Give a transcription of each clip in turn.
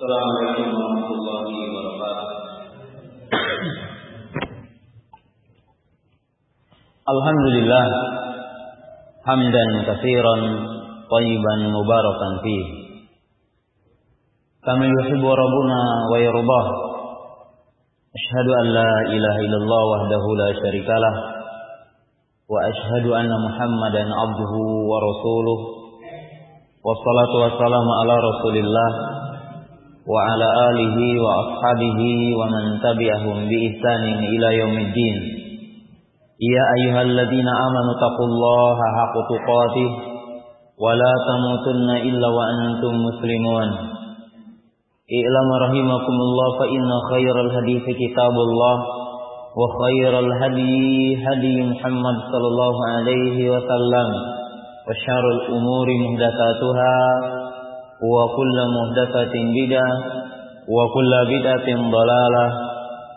Assalamualaikum warahmatullahi wabarakatuh. Alhamdulillah hamdan katsiran thayyiban mubarakan fih kama yuhibbu rabbuna wa yardah. Asyhadu an la ilaha illallah wahdahu la syarikalah wa asyhadu anna Muhammadan abduhu wa rasuluh. Wassalatu wassalamu ala Rasulillah wa ala alihi wa ashabihi wa man tabi'ahum bi ihsanin ila yaumiddin. Ya ayyuhalladzina amanu taqullaha haqqa tuqatih wa la tamutunna illa wa antum muslimun. I'lamu rahimakumullah fa inna khairal hadithi kitabullah wa khairal hadi hadi Muhammad sallallahu alaihi wasallam wa syarrul umuri muhdatsatuha wa kullu muhdatsatin bid'ah wa kullu bid'atin dhalalah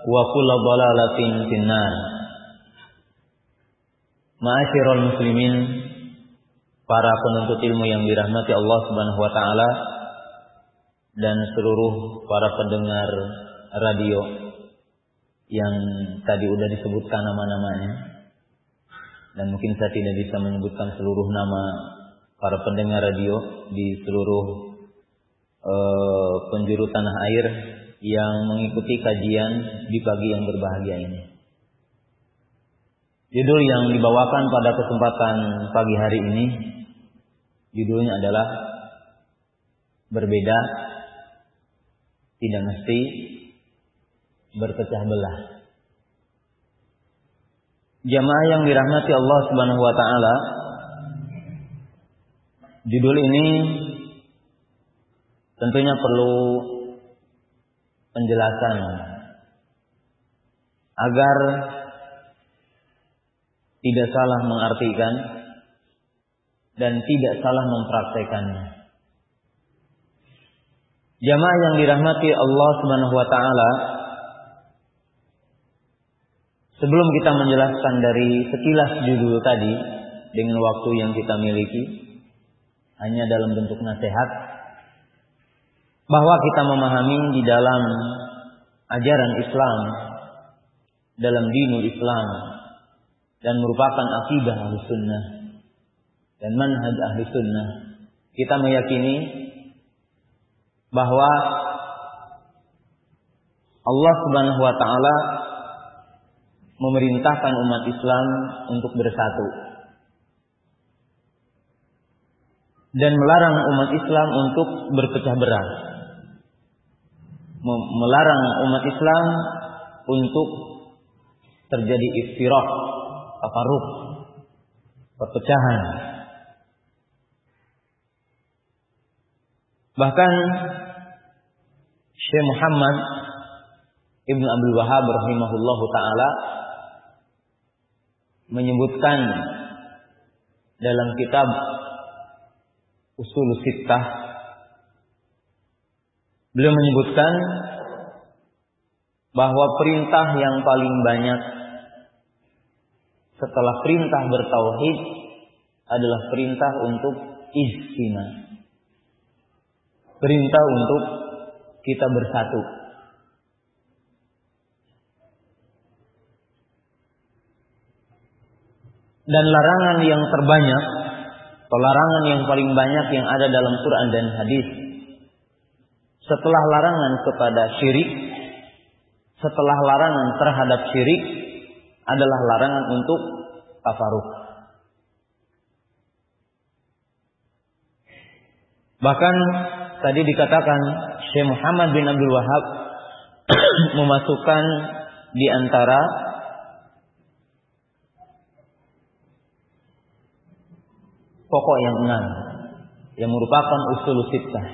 wa kullu dhalalatin finnar. Ma'asyiral muslimin, para penuntut ilmu yang dirahmati Allah Subhanahu wa taala dan seluruh para pendengar radio yang tadi udah disebutkan nama-namanya, dan mungkin saya tidak bisa menyebutkan seluruh nama para pendengar radio di seluruh penjuru tanah air yang mengikuti kajian di pagi yang berbahagia ini. Judul yang dibawakan pada kesempatan pagi hari ini, judulnya adalah berbeda tidak mesti berpecah belah. Jamaah yang dirahmati Allah Subhanahu wa taala, judul ini tentunya perlu penjelasan agar tidak salah mengartikan dan tidak salah mempraktekannya. Jamaah yang dirahmati Allah Subhanahu wa taala, sebelum kita menjelaskan dari sekilas judul tadi dengan waktu yang kita miliki hanya dalam bentuk nasihat, bahwa kita memahami di dalam ajaran Islam, dalam dinul Islam, dan merupakan akidah Ahlussunnah dan manhaj Ahlussunnah, kita meyakini bahwa Allah Subhanahu wa taala memerintahkan umat Islam untuk bersatu dan melarang umat Islam untuk berpecah belah, melarang umat Islam untuk terjadi iftiraq, tafarruq, perpecahan. Bahkan Syekh Muhammad Ibn Abdul Wahhab rahimahullahu ta'ala menyebutkan dalam kitab Ushul Sittah, beliau menyebutkan bahwa perintah yang paling banyak setelah perintah bertauhid adalah perintah untuk ijtima, perintah untuk kita bersatu. Dan larangan yang terbanyak, atau larangan yang paling banyak yang ada dalam Quran dan hadis, setelah larangan kepada syirik, setelah larangan terhadap syirik, adalah larangan untuk tafarruq. Bahkan tadi dikatakan Syekh Muhammad bin Abdul Wahhab memasukkan di antara pokok yang 6 yang merupakan usul sittah.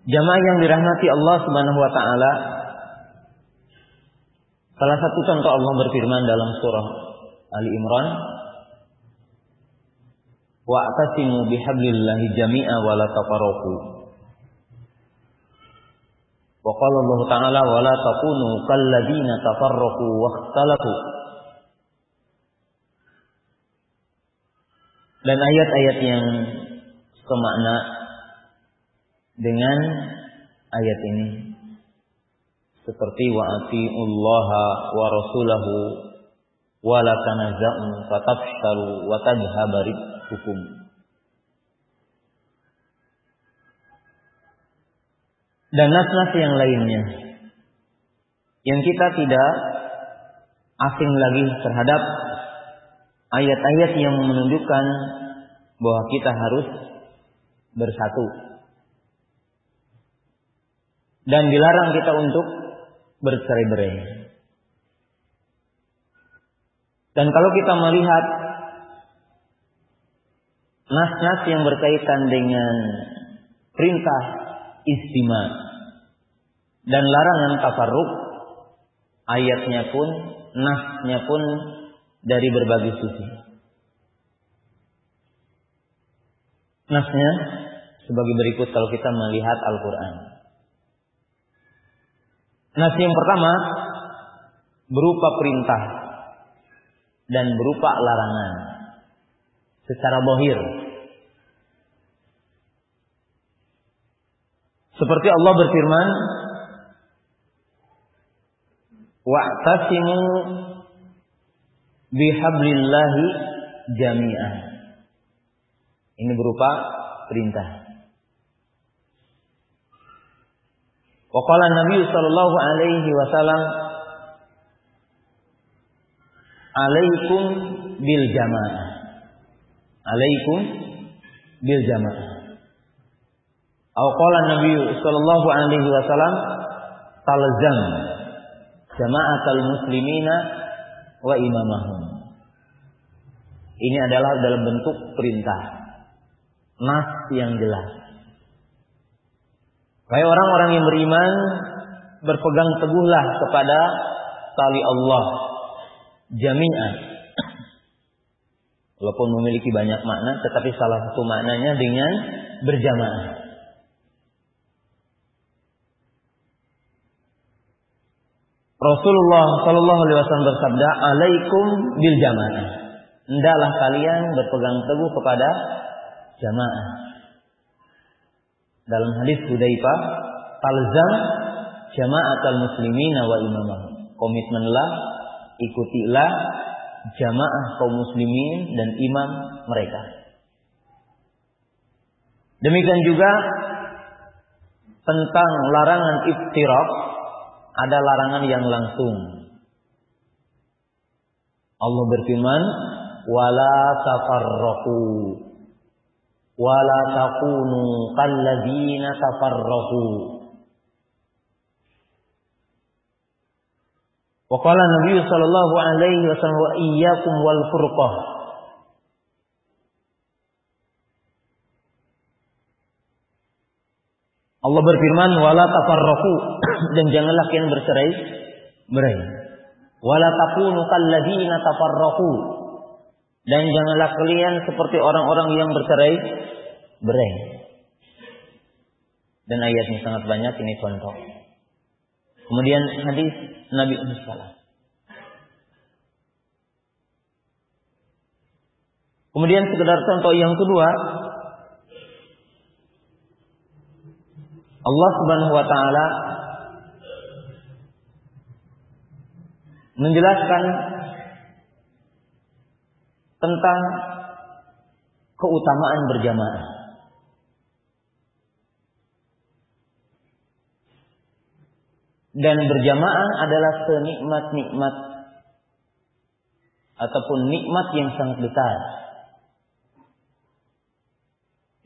Jamaah yang dirahmati Allah Subhanahu wa taala, salah satu contoh Allah berfirman dalam surah Ali Imran, wa'tasimu bihablillahi jami'a wa la tafarraqu. Wa qala Allah ta'ala wa la takunu kalladzina tafarraqu wa ikhtalafu. Dan ayat-ayat yang semakna dengan ayat ini. Seperti wa atiullaha wa rasulahu wa la tanaza'u fatafshalu wa tadhhabu rihukum. Dan nas-nas yang lainnya yang kita tidak asing lagi terhadap ayat-ayat yang menunjukkan bahwa kita harus bersatu dan dilarang kita untuk bercerai-berai. Dan kalau kita melihat nas-nas yang berkaitan dengan perintah istima dan larangan tafarruq, ayatnya pun, nasnya pun dari berbagai sisi. Nasnya sebagai berikut kalau kita melihat Al-Quran. Nas yang pertama berupa perintah dan berupa larangan secara zahir. Seperti Allah berfirman, wa'tasimu bihablillahi jami'an. Ini berupa perintah. Wa qala Nabi sallallahu alaihi wasallam, alaikum bil jamaah. Alaikum bil jamaah. Atau qala Nabi sallallahu alaihi wasallam, talzam jama'atal muslimina wa imamahum. Ini adalah dalam bentuk perintah, nas yang jelas. Kayak orang-orang yang beriman berpegang teguhlah kepada tali Allah jami'an. Walaupun memiliki banyak makna, tetapi salah satu maknanya dengan berjamaah. Rasulullah Shallallahu Alaihi Wasallam bersabda, "Alaikum bil jamaah." Hendaklah kalian berpegang teguh kepada jamaah. Dalam hadis Hudzaifah, "Talzam jama'atal muslimina wa imamahum." Komitmenlah, ikutilah jamaah kaum muslimin dan imam mereka. Demikian juga tentang larangan iftiraq, ada larangan yang langsung. Allah berfirman, wala tafarraqu wala takunu kalladzina tafarraqu. Wa qala Nabi sallallahu alaihi wasallam, wa iyyakum wal furqah. Allah berfirman, wala tafarraqu, dan janganlah kalian bercerai-berai. Wala takunu kalladzina tafarraqu, dan janganlah kalian seperti orang-orang yang bercerai-berai. Dan ayatnya sangat banyak, ini contoh. Kemudian hadis Nabi SAW. Kemudian sekedar contoh yang kedua, Allah Subhanahu wa taala menjelaskan tentang keutamaan berjamaah. Dan berjamaah adalah senikmat-nikmat ataupun nikmat yang sangat besar.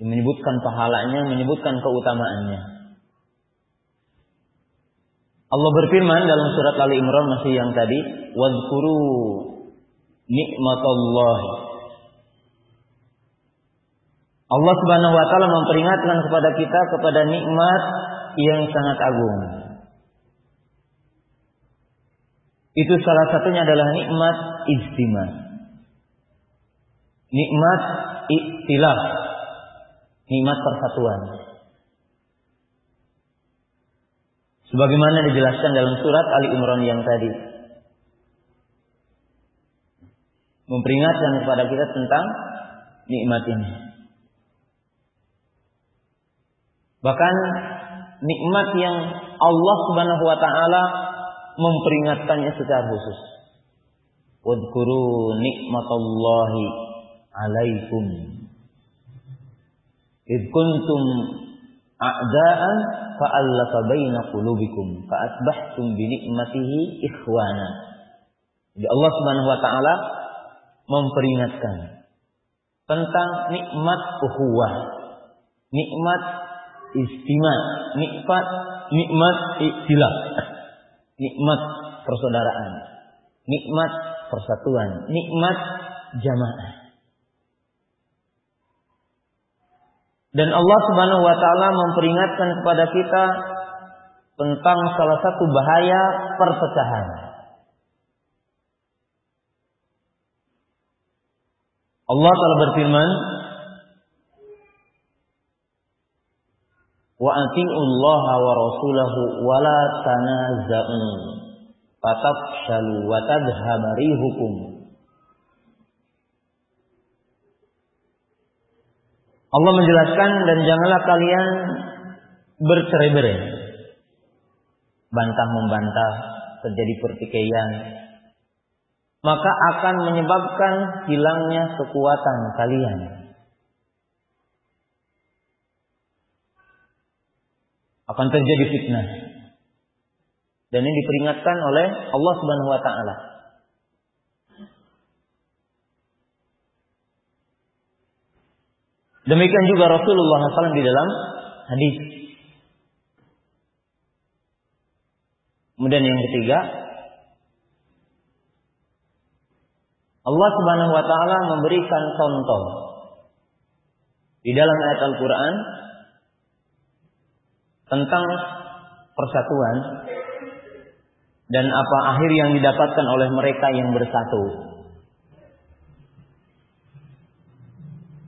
Menyebutkan pahalanya, menyebutkan keutamaannya. Allah berfirman dalam surat Ali Imran masih yang tadi, wadhkuru nikmatallahi. Allah Subhanahu wa taala memperingatkan kepada kita kepada nikmat yang sangat agung. Itu salah satunya adalah nikmat ijtima. Nikmat iktilaf. Nikmat persatuan. Sebagaimana dijelaskan dalam surat Ali Imran yang tadi. Memperingatkan kepada kita tentang nikmat ini. Bahkan nikmat yang Allah Subhanahu wa taala memperingatkannya secara khusus. Wadhkuru nikmatallahi 'alaikum id kuntum a'da'an fa'alafa baina qulubikum fa'asbahtum bi nikmatihi ikhwana. Jadi Allah Subhanahu wa taala memperingatkan tentang nikmat ukhuwah, nikmat istima, nikmat iktilaf, nikmat persaudaraan, nikmat persatuan, nikmat jamaah. Dan Allah Subhanahu wa taala memperingatkan kepada kita tentang salah satu bahaya perpecahan. Allah telah berfirman, wa atiullaha wa rasulahu wa la tanaza'u fatafshalu wa tadhhaba rihukum. Allah menjelaskan, dan janganlah kalian bercerai-berai, bantah-membantah, terjadi pertikaian, maka akan menyebabkan hilangnya kekuatan kalian. Akan terjadi fitnah. Dan ini diperingatkan oleh Allah Subhanahu wa taala. Demikian juga Rasulullah SAW di dalam hadis. Kemudian yang ketiga, Allah Subhanahu wa taala memberikan contoh di dalam ayat Al-Qur'an tentang persatuan dan apa akhir yang didapatkan oleh mereka yang bersatu.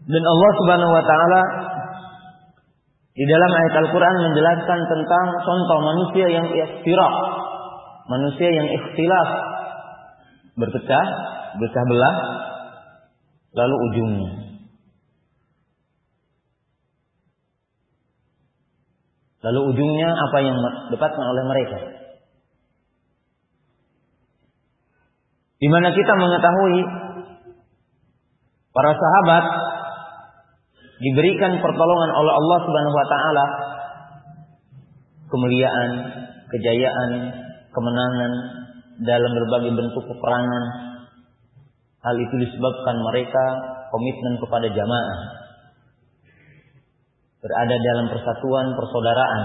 Dan Allah Subhanahu wa taala di dalam ayat Al-Qur'an menjelaskan tentang contoh manusia yang iftiraq, manusia yang ikhtilaf, berpecah belah, lalu ujungnya. Lalu ujungnya apa yang didapatkan oleh mereka? Di mana kita mengetahui para sahabat diberikan pertolongan oleh Allah Subhanahu wa taala, kemuliaan, kejayaan, kemenangan dalam berbagai bentuk peperangan. Hal itu disebabkan mereka komitmen kepada jamaah, berada dalam persatuan persaudaraan.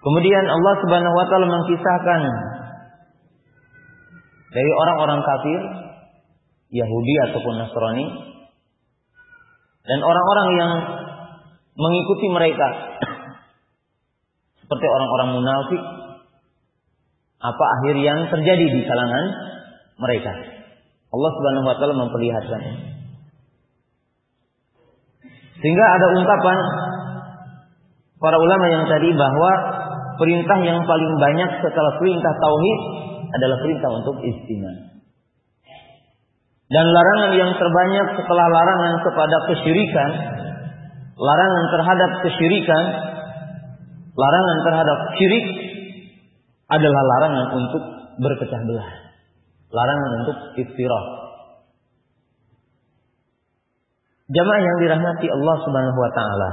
Kemudian Allah Subhanahu wa taala mengkisahkan dari orang-orang kafir, Yahudi ataupun Nasrani, dan orang-orang yang mengikuti mereka seperti orang-orang munafik, apa akhir yang terjadi di kalangan mereka. Allah Subhanahu wa taala memperlihatkan. Sehingga ada ungkapan para ulama yang tadi bahwa perintah yang paling banyak setelah perintah tauhid adalah perintah untuk istima. Dan larangan yang terbanyak setelah larangan kepada kesyirikan, larangan terhadap kesyirikan, larangan terhadap syirik adalah larangan untuk berpecah belah, larangan untuk iftiraq. Jamaah yang dirahmati Allah Subhanahu wa taala,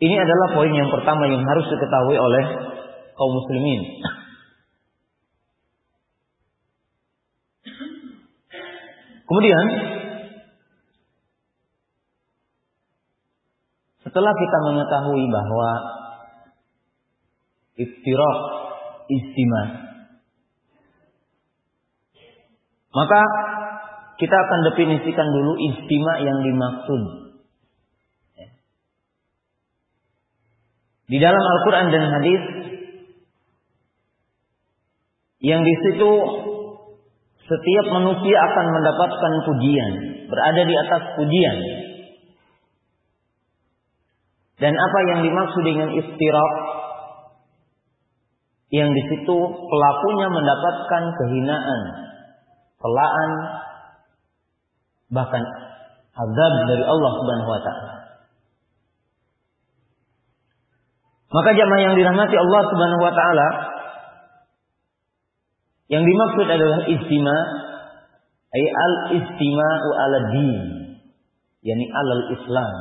ini adalah poin yang pertama yang harus diketahui oleh kaum muslimin. Kemudian setelah kita mengetahui bahwa iftiraq istima, maka kita akan definisikan dulu istima yang dimaksud. Di dalam Al-Quran dan hadis, yang di situ setiap manusia akan mendapatkan pujian, berada di atas pujian. Dan apa yang dimaksud dengan iftiraq? Yang di situ pelakunya mendapatkan kehinaan, celaan, bahkan azab dari Allah Subhanahu wa taala. Maka jamaah yang dirahmati Allah Subhanahu wa taala, yang dimaksud adalah istima, ay al-istima'u 'ala din, yakni 'alal Islam.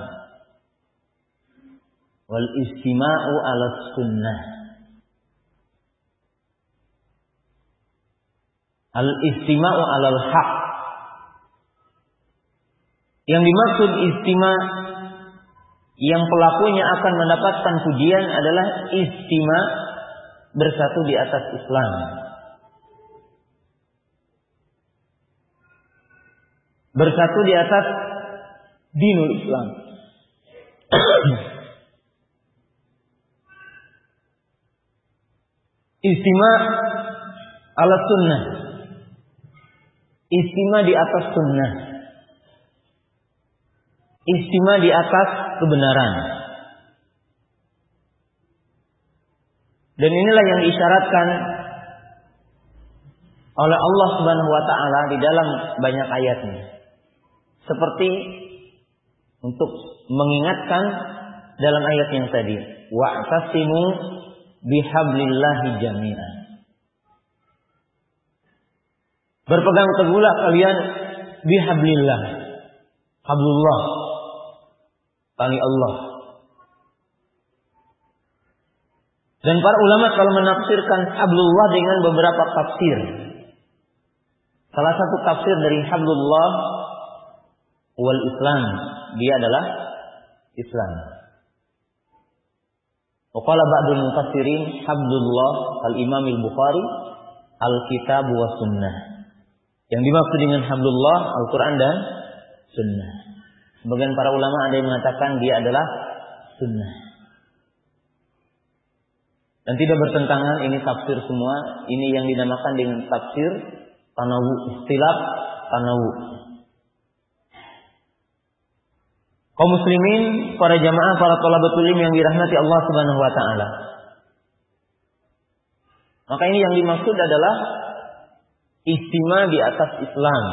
Wal istima'u 'ala sunnah. Al-istima'u 'alal haq. Yang dimaksud istima yang pelakunya akan mendapatkan pujian adalah istima bersatu di atas Islam. Bersatu di atas dinul Islam. Istima ala sunnah. Istima di atas sunnah. Istima di atas kebenaran. Dan inilah yang diisyaratkan oleh Allah Subhanahu wa taala di dalam banyak ayatnya. Seperti untuk mengingatkan dalam ayat yang tadi, wa'tasimu bihablillahi jami'an. Berpegang teguhlah kalian bihablillah. Hablullah, tali Allah. Dan para ulama kalau menafsirkan hablullah dengan beberapa tafsir. Salah satu tafsir dari hablullah wal Islam, dia adalah Islam. Wa qala ba'dul mufassirin hablullah al-Imam al-Bukhari al-kitab wa sunnah. Yang dimaksud dengan hablullah Al-Qur'an dan sunnah. Sebagian para ulama ada yang mengatakan dia adalah sunnah. Dan tidak bertentangan, ini tafsir semua. Ini yang dinamakan dengan tafsir tanawu, istilah tanawu. Kaum muslimin, para jamaah, para thalabatul ilm yang dirahmati Allah Subhanahu wa taala. Maka ini yang dimaksud adalah istima di atas Islam.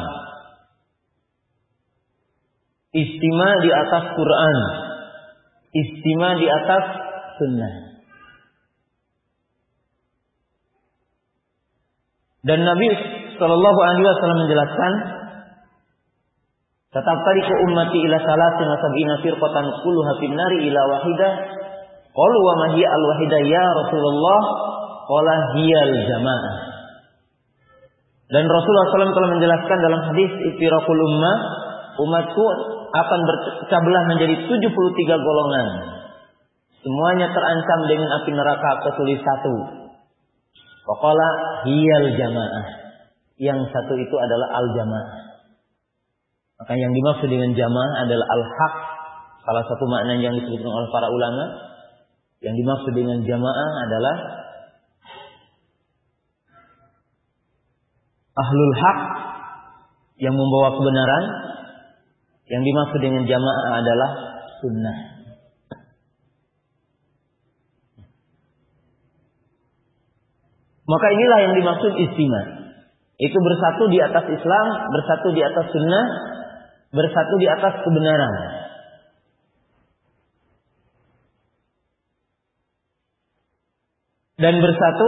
Istima di atas Quran. Istima di atas sunnah. Dan Nabi Shallallahu Alaihi Wasallam menjelaskan, tetap tadi ke ummati ila salasin wa sab'ina firqatan kulluha fin nari ila wahidah. Qalu wa ma hiya al wahidah ya Rasulullah? Qala hiya al jamaah. Dan Rasulullah SAW telah menjelaskan dalam hadis iftiraqul ummah, umatku akan berpecah belah menjadi 73 golongan. Semuanya terancam dengan api neraka kecuali satu. Waqala hiyal jamaah. Yang satu itu adalah al-jamaah. Maka yang dimaksud dengan jamaah adalah al-haq. Salah satu makna yang disebutkan oleh para ulama. Yang dimaksud dengan jamaah adalah ahlul haq yang membawa kebenaran. Yang dimaksud dengan jamaah adalah sunnah. Maka inilah yang dimaksud istima. Itu bersatu di atas Islam, bersatu di atas sunnah, bersatu di atas kebenaran. Dan bersatu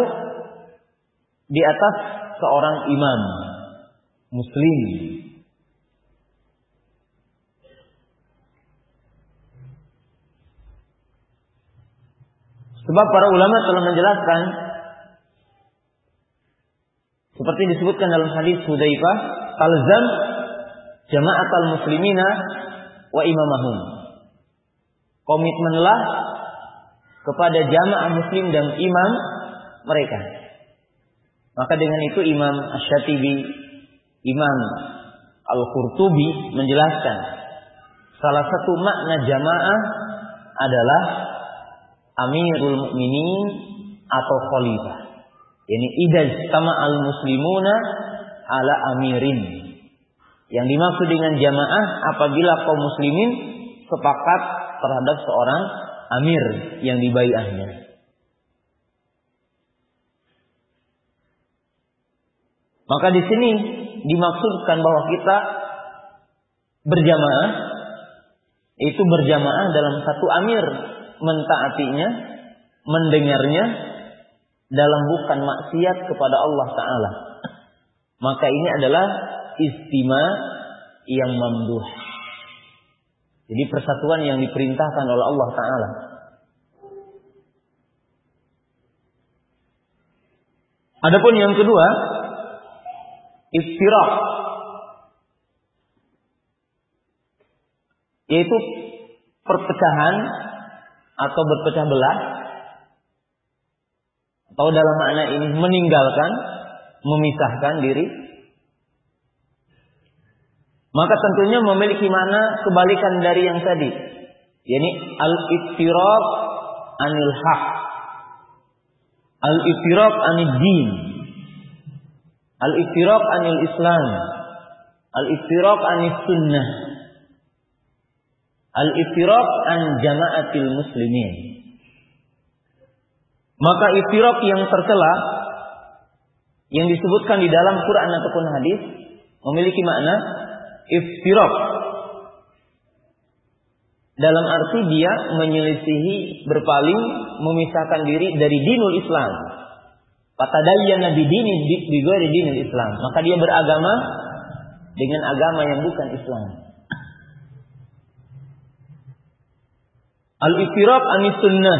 di atas seorang imam muslim. Sebab para ulama telah menjelaskan, seperti disebutkan dalam hadis Hudzaifah, "Talzam jama'atal muslimina wa imamahum." Komitmenlah kepada jamaah muslim dan imam mereka. Maka dengan itu Imam Asy-Syatibi, Imam Al-Qurtubi menjelaskan, salah satu makna jamaah adalah Amirul Mukminin atau Khalifah. Yani idza istama'al muslimuna ala amirin. Yang dimaksud dengan jamaah apabila kaum muslimin sepakat terhadap seorang amir yang dibai'ahnya. Maka di sini dimaksudkan bahwa kita berjamaah, itu berjamaah dalam satu amir, mentaatinya, mendengarnya, dalam bukan maksiat kepada Allah Ta'ala. Maka ini adalah istima yang mamduh. Jadi persatuan yang diperintahkan oleh Allah Ta'ala. Adapun yang kedua, iftiraq, yaitu perpecahan atau berpecah belah, atau dalam makna ini meninggalkan, memisahkan diri. Maka tentunya memiliki makna kebalikan dari yang tadi, yakni al-iftiraq anil haq, al-iftiraq anil din, al-iftiraq anil Islam, al-iftiraq anil sunnah, al-iftiraq an jama'atil muslimin. Maka iftiraq yang tercela yang disebutkan di dalam Quran ataupun hadis memiliki makna iftiraq dalam arti dia menyelisihi, berpaling, memisahkan diri dari dinul Islam. Fatadayyana bidini bighairi dinil Islam. Maka dia beragama dengan agama yang bukan Islam. Al-iftiraq anis sunnah,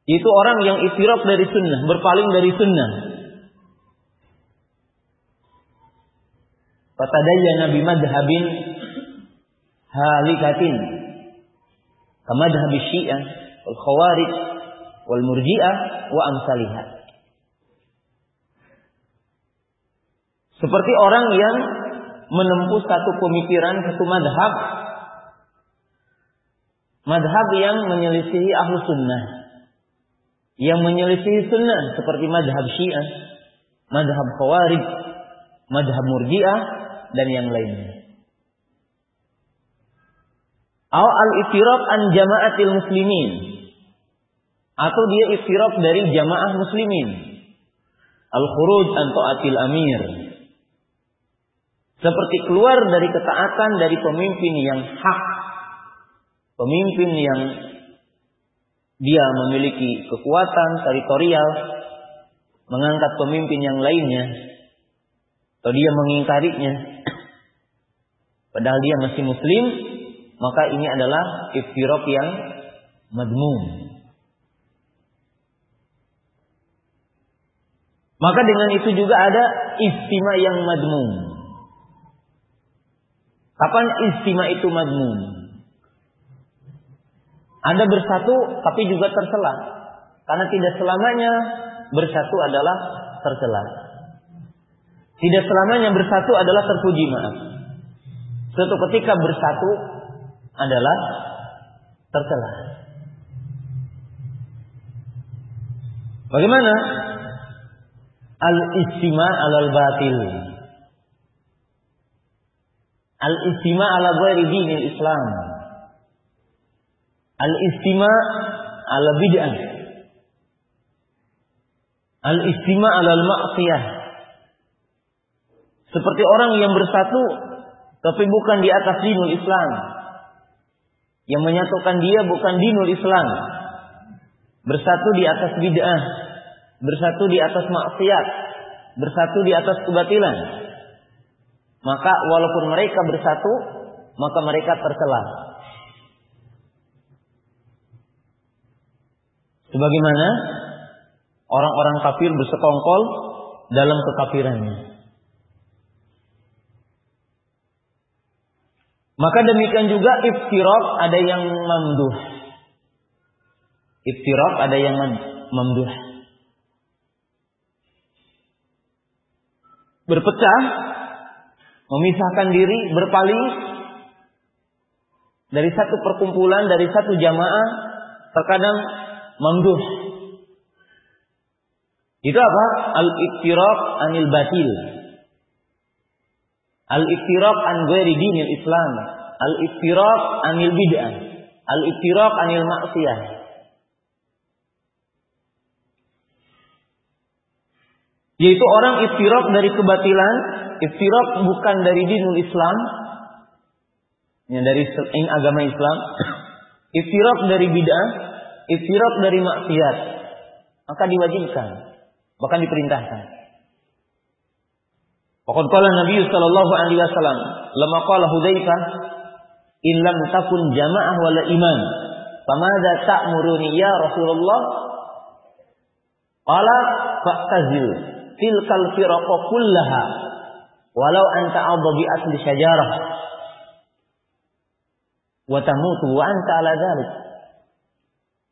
itu orang yang iftiraq dari sunnah, berpaling dari sunnah. Fatadayyana bimadhhabin halikatin kamadhhabi Syiah wal Khawarij wal Murji'ah wa amsalihha. Seperti orang yang menempuh satu pemikiran, satu madhab, madhab yang menyelisihi ahlu sunnah, yang menyelisihi sunnah seperti madhab Syiah, madhab Khawarij, madhab Murji'ah dan yang lainnya. Al-iftiraq an jama'atil muslimin, atau dia iftiraq dari jamaah muslimin. Al-khuruj an ta'atil amir, seperti keluar dari ketaatan dari pemimpin yang hak, pemimpin yang dia memiliki kekuatan teritorial, mengangkat pemimpin yang lainnya, atau dia mengingkarinya, padahal dia masih muslim. Maka ini adalah iftiraq yang madmum. Maka dengan itu juga ada istima yang madmum. Kapan istima itu madmum? Anda bersatu tapi juga tercela. Karena tidak selamanya bersatu adalah tercela. Tidak selamanya bersatu adalah terpuji, maaf. Suatu ketika bersatu adalah tercela. Bagaimana? Al-istima alal batil, al-istima ala ghairi dinil Islam, al-istima ala bid'ah, al-istima alal ma'siyah. Seperti orang yang bersatu tapi bukan di atas dinul Islam. Yang menyatukan dia bukan dinul Islam. Bersatu di atas bid'ah, bersatu di atas maksiat, bersatu di atas kebatilan. Maka walaupun mereka bersatu, maka mereka tercela. Sebagaimana orang-orang kafir bersekongkol dalam kekafirannya. Maka demikian juga iftiraq ada yang mamduh. Iftiraq ada yang mamduh. Berpecah, memisahkan diri, berpaling dari satu perkumpulan, dari satu jamaah, terkadang mamduh. Itu apa? Al-iftiraq anil batil, al-iftiraq an ghairi dinil Islam, al-iftiraq anil bid'ah, al-iftiraq anil maksiyah. Yaitu orang iftirak dari kebatilan, iftirak bukan dari dinul Islam, yang dari agama Islam, iftirak dari bid'ah, iftirak dari maksiat, maka diwajibkan, bahkan diperintahkan. Faqad qala Nabi sallallahu alaihi wasallam, lamma qala Hudzaifah, "In lam takun jamaah wala iman, famadza ta'muruni ya Rasulullah?" Qala fa'tazil tilkal firaqa kullaha walau anta adha bi asli syajarah wa tamutu wa anta ala dzalik.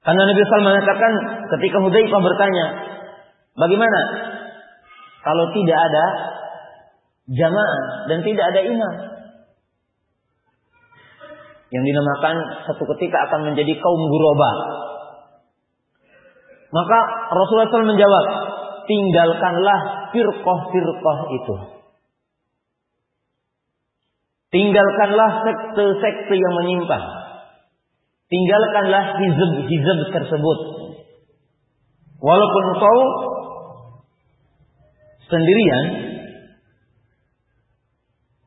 Karena Nabi sallallahu alaihi wasallam mengatakan ketika Hudzaifah bertanya, bagaimana kalau tidak ada jamaah dan tidak ada imam? Yang dinamakan satu ketika akan menjadi kaum ghuraba. Maka Rasulullah SAW menjawab, tinggalkanlah firqah-firqah itu. Tinggalkanlah sekte-sekte yang menyimpang. Tinggalkanlah hizb-hizb tersebut. Walaupun engkau sendirian,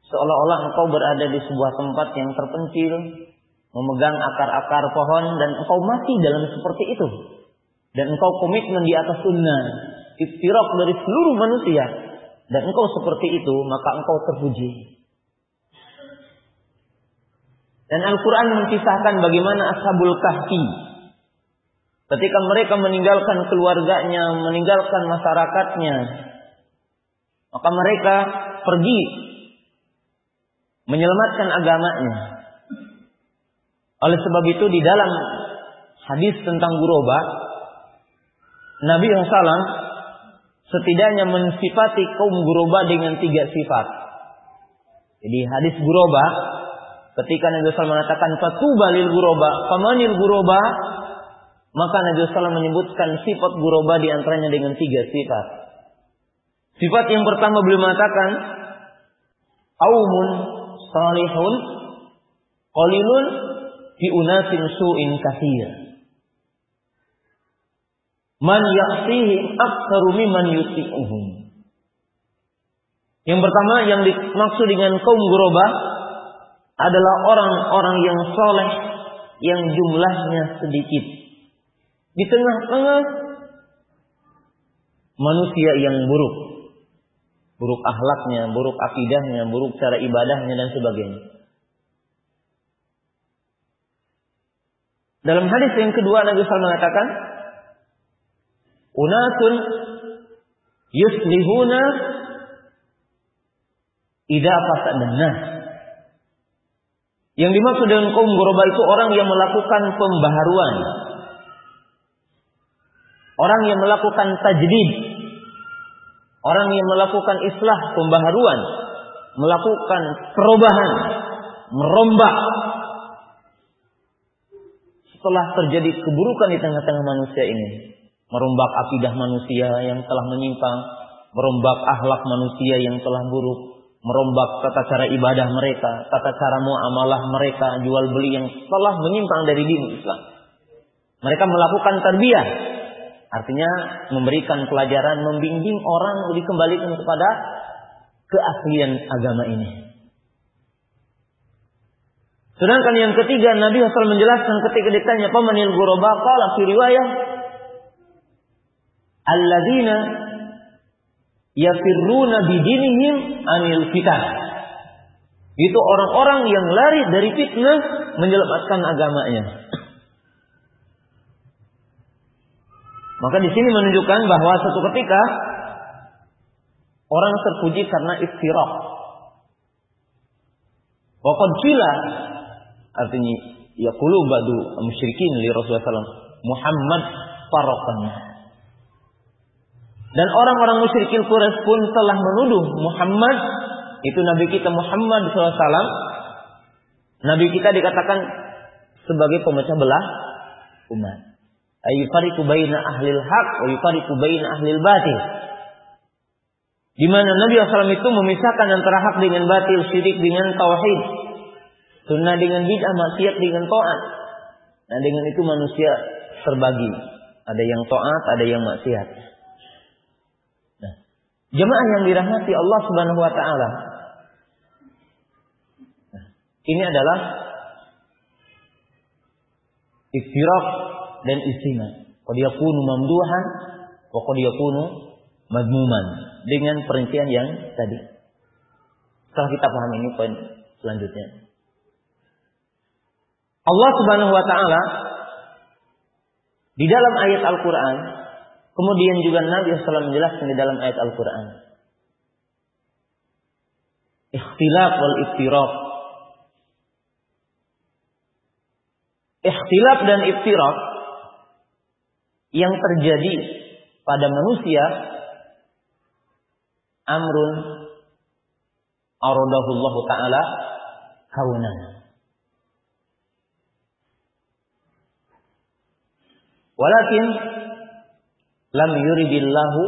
seolah-olah engkau berada di sebuah tempat yang terpencil, memegang akar-akar pohon, dan engkau masih dalam seperti itu. Dan engkau komitmen di atas sunnah, iftirak dari seluruh manusia, dan engkau seperti itu, maka engkau terpuji. Dan Al-Quran mencisahkan bagaimana Ashabul Kahfi, ketika mereka meninggalkan keluarganya, meninggalkan masyarakatnya, maka mereka pergi menyelamatkan agamanya. Oleh sebab itu di dalam hadis tentang ghuraba, Nabi SAW setidaknya mensifati kaum ghuraba dengan 3 sifat. Jadi hadis ghuraba, ketika Nabi SAW mengatakan fatuba lil ghuraba, famanil ghuraba, maka Nabi SAW menyebutkan sifat ghuraba di antaranya dengan 3 sifat. Sifat yang pertama beliau mengatakan aumun salihun qalilun fi unasin su'in katsir. Man ya'sihim aktsaru mimman yuti'uhum. Yang pertama yang dimaksud dengan kaum ghuraba adalah orang-orang yang soleh yang jumlahnya sedikit. Di tengah-tengah manusia yang buruk. Buruk akhlaknya, buruk akidahnya, buruk cara ibadahnya dan sebagainya. Dalam hadis yang kedua Nabi SAW mengatakan, unasun yuslihuna idza fasadan nas. Yang dimaksud dengan kaum ghuraba itu orang yang melakukan pembaharuan, orang yang melakukan tajdid, orang yang melakukan islah, pembaharuan, melakukan perubahan, merombak setelah terjadi keburukan di tengah-tengah manusia ini. Merombak akidah manusia yang telah menyimpang, merombak akhlak manusia yang telah buruk, merombak tata cara ibadah mereka, tata cara muamalah mereka, jual beli yang telah menyimpang dari din Islam. Mereka melakukan tarbiyah, artinya memberikan pelajaran, membimbing orang dikembalikan kepada keaslian agama ini. Sedangkan yang ketiga, Nabi SAW menjelaskan ketika ditanya pamanil ghuraba, qala fi riwayah alladzina yafirruna bidinihim anil fitan. Itu orang-orang yang lari dari fitnah menyelamatkan agamanya. Maka di sini menunjukkan bahwa suatu ketika orang terpuji karena iftirak. Wa qad qila, artinya yaqulu ba'du musyrikin li Rasulullah SAW, Muhammad faraqan. Dan orang-orang musyrikin Quraisy pun telah menuduh Muhammad, itu Nabi kita Muhammad SAW, Nabi kita dikatakan sebagai pemecah belah umat. Ayufariqu baina ahlil haq wa yufariqu baina ahlil batil. Di mana Nabi SAW itu memisahkan antara hak dengan batil, syirik dengan tauhid, sunnah dengan bid'ah, maksiat dengan taat. Nah, dengan itu manusia terbagi. Ada yang taat, ada yang maksiat. Nah, Jemaah yang dirahmati Allah Subhanahu wa taala. Ini adalah iftiraq dan istima. Qad yakunu mamduhan wa qad yakunu madmuman, dengan perincian yang tadi. Setelah kita paham ini, poin selanjutnya. Allah Subhanahu wa taala di dalam ayat Al-Qur'an, kemudian juga Nabi SAW menjelaskan di dalam ayat Al-Qur'an, ikhtilaf wal iftiraq. Ikhtilaf dan iftiraq yang terjadi pada manusia amrun aradahullahu ta'ala kaunan. Walakin lam yuridillahu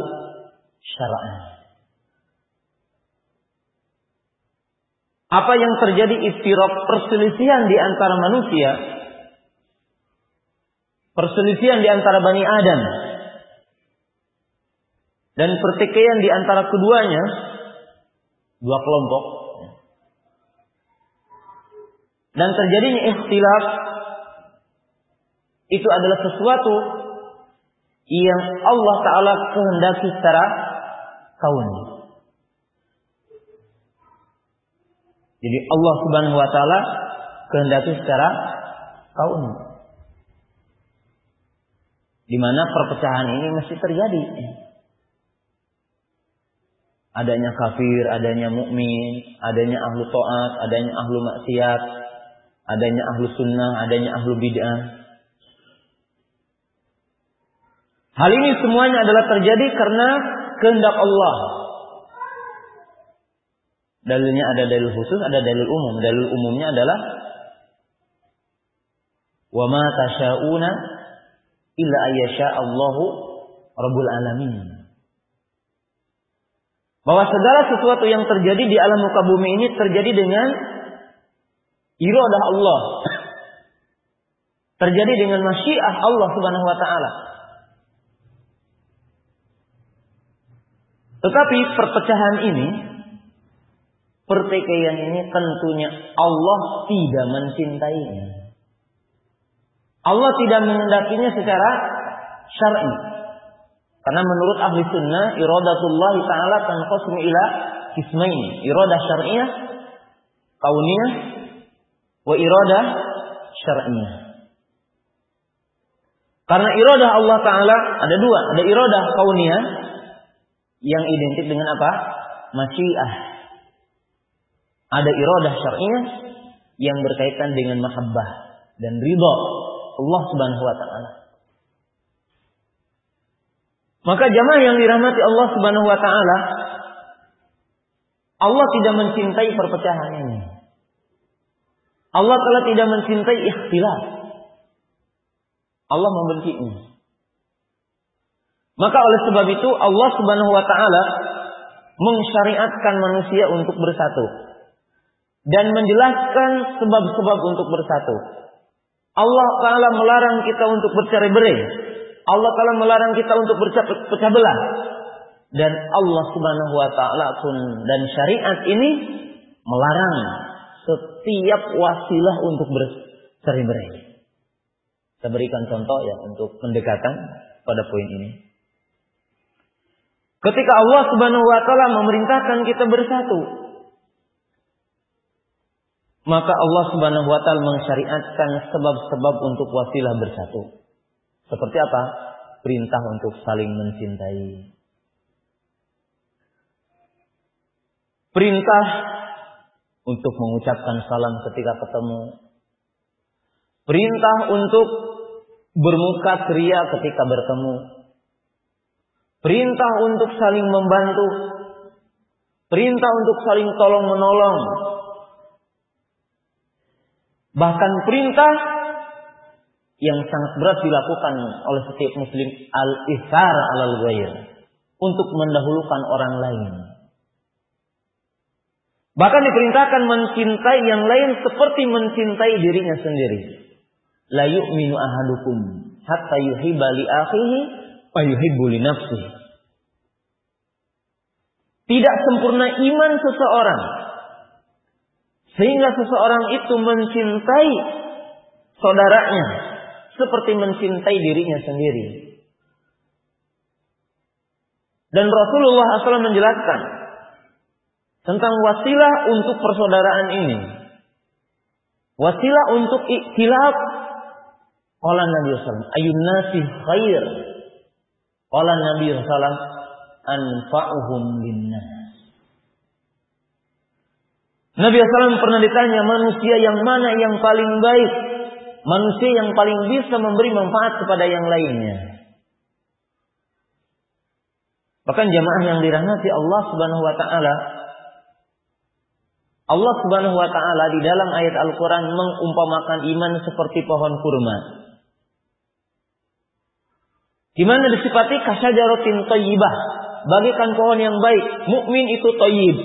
syara'an. Apa yang terjadi iftiraq, perselisihan di antara manusia, perselisihan di antara Bani Adam, dan pertikaian di antara keduanya, dua kelompok, dan terjadinya ikhtilaf, itu adalah sesuatu yang Allah Ta'ala kehendaki secara kauni. Jadi Allah Subhanahu wa Ta'ala kehendaki secara kauni, di mana perpecahan ini mesti terjadi. Adanya kafir, adanya mukmin, adanya ahlu taat, adanya ahlu maksiat, adanya ahlu sunnah, adanya ahlu bid'ah. Hal ini semuanya adalah terjadi karena kehendak Allah. Dalilnya ada dalil khusus, ada dalil umum. Dalil umumnya adalah wa ma tasyauna illa ayyasha Allahu rabbul alamin. Bahwa segala sesuatu yang terjadi di alam muka bumi ini terjadi dengan iradah Allah. Terjadi dengan masyiah Allah Subhanahu wa taala. Tetapi perpecahan ini, pertikaian ini tentunya Allah tidak mencintainya. Allah tidak menghendakinya secara syar'i. Karena menurut ahli sunnah, iradatullah ta'ala tanqasimu ila qismaini. Iradah syar'iyah, kauniyah, wa iradah syar'iyah. Karena iradah Allah Ta'ala ada dua. Ada iradah kauniyah yang identik dengan apa? Masyiah. Ada iradah syar'iyah yang berkaitan dengan mahabbah dan ridha Allah Subhanahu wa taala. Maka jamaah yang dirahmati Allah Subhanahu wa taala, Allah tidak mencintai perpecahan ini. Allah Ta'ala tidak mencintai ikhtilaf. Allah membencinya. Maka oleh sebab itu Allah Subhanahu wa taala mensyariatkan manusia untuk bersatu dan menjelaskan sebab-sebab untuk bersatu. Allah Ta'ala melarang kita untuk bercerai-berai. Allah Ta'ala melarang kita untuk berpecah belah. Dan Allah Subhanahu wa taala pun dan syariat ini melarang setiap wasilah untuk bercerai-berai. Kita berikan contoh ya untuk pendekatan pada poin ini. Ketika Allah Subhanahu wa taala memerintahkan kita bersatu, maka Allah Subhanahu wa taala mensyariatkan sebab-sebab untuk wasilah bersatu. Seperti apa? Perintah untuk saling mencintai. Perintah untuk mengucapkan salam ketika ketemu. Perintah untuk bermuka ceria ketika bertemu. Perintah untuk saling membantu. Perintah untuk saling tolong menolong. Bahkan perintah yang sangat berat dilakukan oleh setiap muslim, al-ithar alal ghair, untuk mendahulukan orang lain. Bahkan diperintahkan mencintai yang lain seperti mencintai dirinya sendiri. La yu'minu ahadukum hatta yuhibba li akhihi wa yuhibbu li nafsihi. tidak sempurna iman seseorang sehingga seseorang itu mencintai saudaranya seperti mencintai dirinya sendiri. Dan Rasulullah SAW menjelaskan tentang wasilah untuk persaudaraan ini. Wasilah untuk ikhtilaf. Qala Nabi SAW, ayun nasi khair. Qala Nabi SAW, anfa'uhum linnas. Nabi SAW pernah ditanya, manusia yang mana yang paling baik? Manusia yang paling bisa memberi manfaat kepada yang lainnya. Bahkan jamaah yang dirahmati Allah Subhanahu wa taala, Allah Subhanahu wa taala di dalam ayat Al-Qur'an mengumpamakan iman seperti pohon kurma. Di mana disifati kasyajaratin thayyibah, bagaikan pohon yang baik. Mukmin itu thayyib.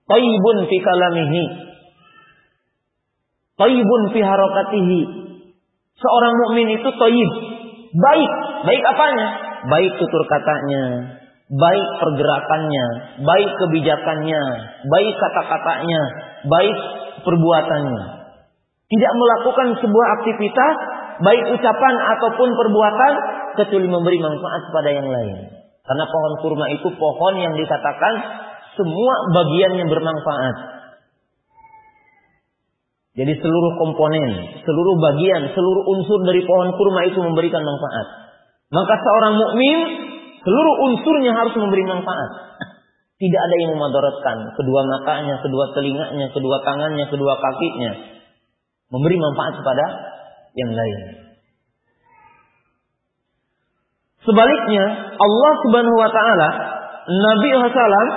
Thayyibun fi kalamihi. Thayyibun fi harakatihi. Seorang mukmin itu thayyib, baik. Baik apanya? Baik tutur katanya, baik pergerakannya, baik kebijakannya, baik kata-katanya, baik perbuatannya. Tidak melakukan sebuah aktivitas, baik ucapan ataupun perbuatan, kecuali memberi manfaat kepada yang lain. Karena pohon kurma itu pohon yang dikatakan semua bagiannya bermanfaat. Jadi seluruh komponen, seluruh bagian, seluruh unsur dari pohon kurma itu memberikan manfaat. Maka seorang mukmin seluruh unsurnya harus memberi manfaat. Tidak ada yang memudaratkan. Kedua matanya, kedua telinganya, kedua tangannya, kedua kakinya. Memberi manfaat kepada yang lain. Sebaliknya, Allah Subhanahu wa taala, Nabi SAW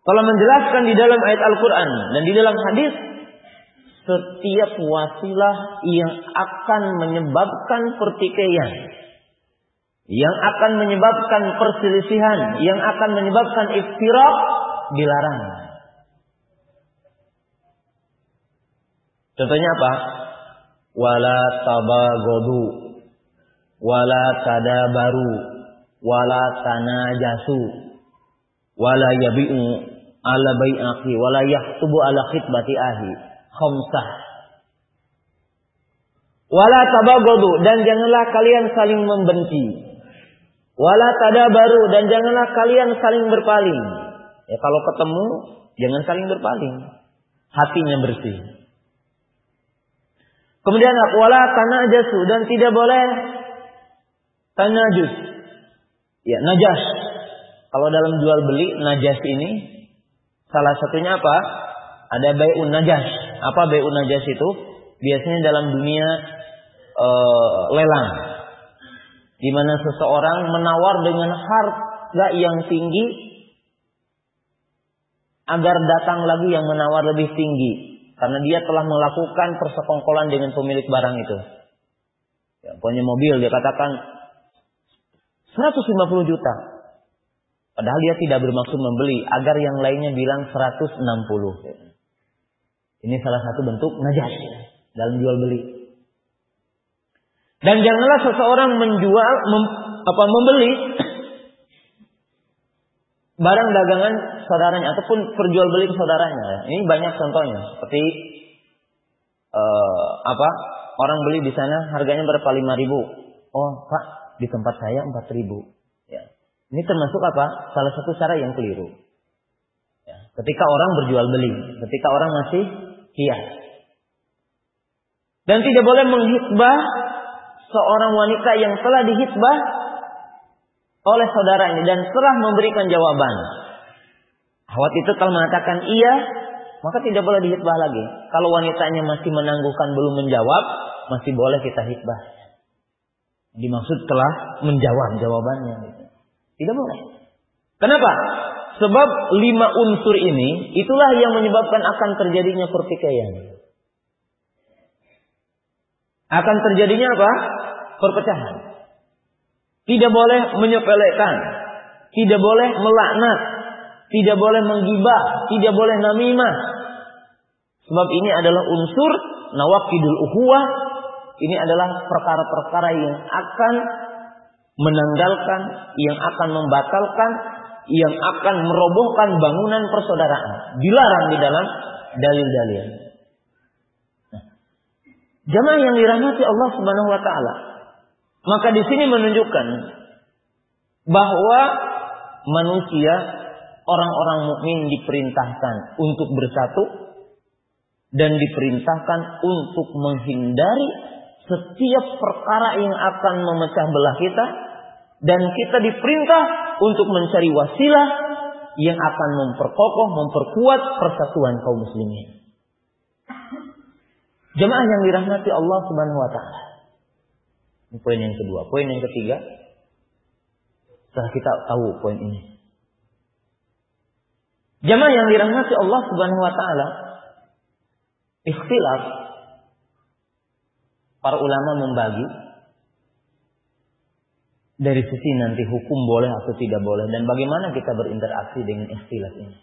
telah menjelaskan di dalam ayat Al-Quran dan di dalam hadis, setiap wasilah yang akan menyebabkan pertikaian, yang akan menyebabkan perselisihan, yang akan menyebabkan iftiraq, dilarang. Contohnya apa? Wala tabaghadu, wala tadabaru, wala tanajasu, wala yabi'u ala bai'aqi, wala yahtubu ala khitbati ahi. Khamsah. Wala tabaghadu, dan janganlah kalian saling membenci. Wala tadabaru, dan janganlah kalian saling berpaling. Ya, kalau ketemu jangan saling berpaling. Hatinya bersih. Kemudian wala tanajasu, dan tidak boleh tanajus. Ya, najas. Kalau dalam jual beli najas ini salah satunya apa? Ada bai'un najas. Apa bai'un najas itu? Biasanya dalam dunia lelang, di mana seseorang menawar dengan harga yang tinggi agar datang lagi yang menawar lebih tinggi, karena dia telah melakukan persekongkolan dengan pemilik barang itu. Ya, punya mobil dia katakan 150 juta, padahal dia tidak bermaksud membeli, agar yang lainnya bilang 160. Ini salah satu bentuk najas dalam jual beli. Dan janganlah seseorang membeli barang dagangan saudaranya ataupun perjualbeli ke saudaranya. Ini banyak contohnya. Seperti orang beli di sana harganya berapa? 5.000. Oh, Pak, di tempat saya 4.000. Ya. Ini termasuk apa? Salah satu cara yang keliru. Ya. Ketika orang berjual beli, ketika orang masih kias. Dan tidak boleh menghitbah seorang wanita yang telah dihitbah oleh saudaranya dan telah memberikan jawaban. Akhwat itu kalau mengatakan iya, maka tidak boleh dihitbah lagi. Kalau wanitanya masih menangguhkan belum menjawab, masih boleh kita hitbah. Dimaksud telah menjawab jawabannya. Tidak boleh. Kenapa? Sebab 5 unsur ini itulah yang menyebabkan akan terjadinya pertikaian. Akan terjadinya apa? Perpecahan. Tidak boleh menyepelekan, tidak boleh melaknat, tidak boleh menggibah, tidak boleh namimah. Sebab ini adalah unsur nawaqidul ukhuwah. Ini adalah perkara-perkara yang akan menanggalkan, yang akan membatalkan yang akan merobohkan bangunan persaudaraan. Dilarang di dalam dalil-dalil. Jamaah yang dirahmati Allah Subhanahu wa taala. Maka di sini menunjukkan bahwa manusia, orang-orang mukmin diperintahkan untuk bersatu dan diperintahkan untuk menghindari setiap perkara yang akan memecah belah kita, dan kita diperintah untuk mencari wasilah yang akan memperkokoh, memperkuat persatuan kaum muslimin. Jemaah yang dirahmati Allah Subhanahu wa taala. Ini poin yang kedua. Poin yang ketiga, setelah kita tahu poin ini, jemaah yang dirahmati Allah Subhanahu wa taala, ikhtilaf, para ulama membagi dari sisi nanti hukum boleh atau tidak boleh, dan bagaimana kita berinteraksi dengan ikhtilaf ini.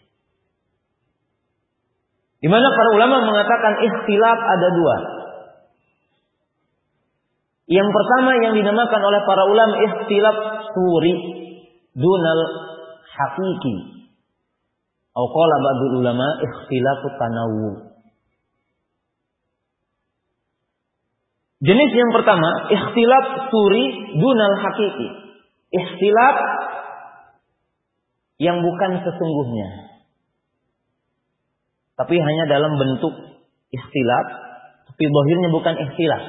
Di mana para ulama mengatakan ikhtilaf ada dua. Yang pertama yang dinamakan oleh para ulama ikhtilaf suri dunal hakiki. Atau qala ba'dul ulama ikhtilaf tanawwu. Jenis yang pertama ikhtilaf suri dunal hakiki. Ikhtilaf yang bukan sesungguhnya, tapi hanya dalam bentuk ikhtilaf, tapi zahirnya bukan ikhtilaf.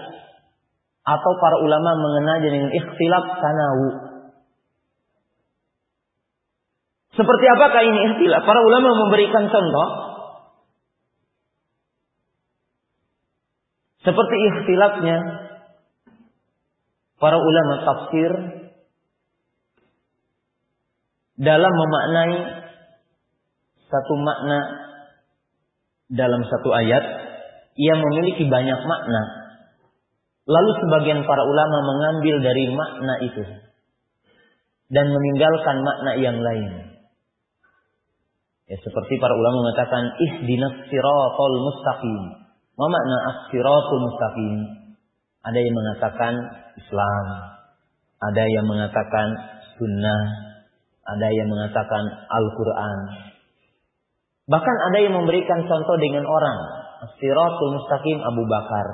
Atau para ulama mengenalnya dengan ikhtilaf tanawu. Seperti apakah ini ikhtilaf? Para ulama memberikan contoh. Seperti ikhtilafnya para ulama tafsir dalam memaknai satu makna dalam satu ayat yang memiliki banyak makna. Lalu sebagian para ulama mengambil dari makna itu dan meninggalkan makna yang lain. Ya, seperti para ulama mengatakan ihdinas siratal mustaqim. Apa makna as-siratul mustaqim? Ada yang mengatakan Islam, ada yang mengatakan sunnah, ada yang mengatakan Al-Quran. Bahkan ada yang memberikan contoh dengan orang. As-siratul mustaqim Abu Bakar,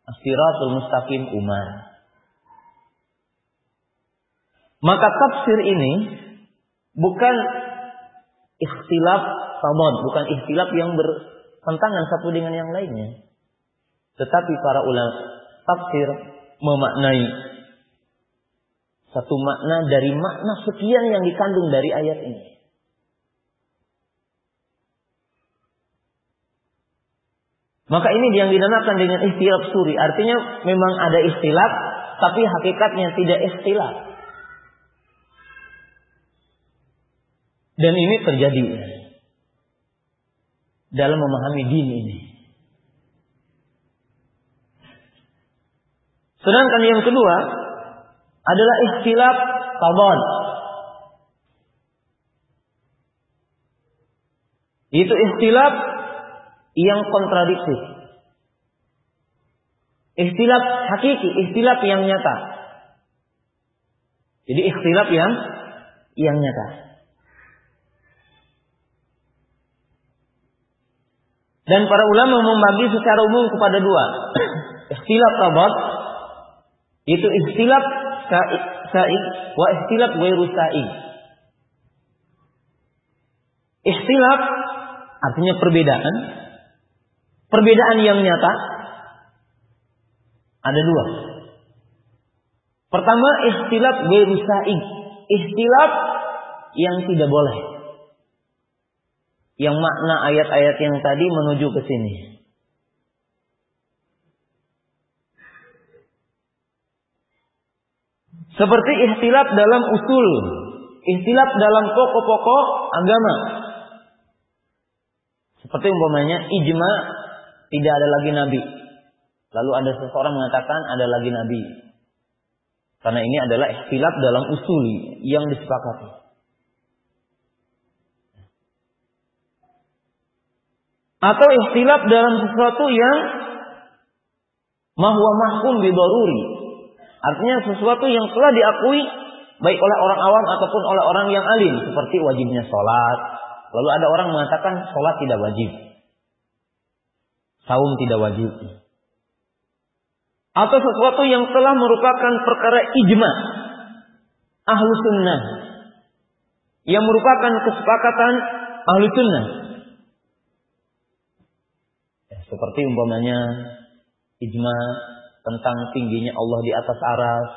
as-siratul mustaqim Umar. Maka tafsir ini bukan ikhtilaf tabad, bukan ikhtilaf yang bertentangan satu dengan yang lainnya. Tetapi para ulama tafsir memaknai satu makna dari makna sekian yang dikandung dari ayat ini. Maka ini yang dinamakan dengan ikhtilaf suri. Artinya memang ada ikhtilaf, tapi hakikatnya tidak ikhtilaf. Dan ini terjadi dalam memahami din ini. Sedangkan yang kedua adalah ikhtilaf tabad. Itu ikhtilaf yang kontradiktif. Ikhtilaf hakiki, ikhtilaf yang nyata. Jadi ikhtilaf yang nyata. Dan para ulama membagi secara umum kepada dua. Ikhtilaf tabad, itu ikhtilaf sa'i wa ikhtilaf ghairu sa'i. Ikhtilaf artinya perbedaan. Perbedaan yang nyata ada dua. Pertama, ikhtilaf ghairu sa'i. Ikhtilaf yang tidak boleh. Yang makna ayat-ayat yang tadi menuju ke sini. Seperti ikhtilaf dalam usul, ikhtilaf dalam pokok-pokok agama. Seperti umpamanya ijma tidak ada lagi nabi. Lalu ada seseorang mengatakan ada lagi nabi. Karena ini adalah ikhtilaf dalam usul yang disepakati. Atau ikhtilaf dalam sesuatu yang mahwa mahkum bi daruri. Artinya sesuatu yang telah diakui baik oleh orang awam ataupun oleh orang yang alim, seperti wajibnya sholat. Lalu ada orang mengatakan sholat tidak wajib, saum tidak wajib, atau sesuatu yang telah merupakan perkara ijma ahlu sunnah, yang merupakan kesepakatan ahlu sunnah. Seperti umpamanya ijma tentang tingginya Allah di atas aras,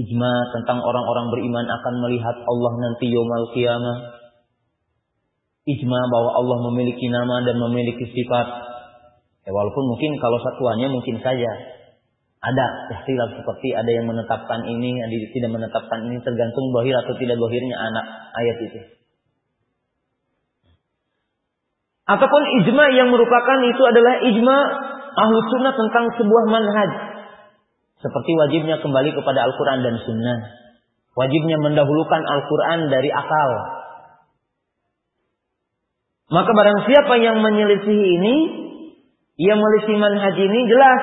ijma tentang orang-orang beriman akan melihat Allah nanti yaumul qiyamah, ijma bahwa Allah memiliki nama dan memiliki sifat. Walaupun mungkin kalau satuannya mungkin saja ada ikhtilaf, seperti ada yang menetapkan ini, ada yang tidak menetapkan ini, tergantung zahir atau tidak zahirnya anak ayat itu. Ataupun ijma yang merupakan itu adalah ijma ahlu sunnah tentang sebuah manhaj. Seperti wajibnya kembali kepada Al-Quran dan sunnah. Wajibnya mendahulukan Al-Quran dari akal. Maka barang siapa yang menyelisihi ini, yang menyelisihi manhaj ini, jelas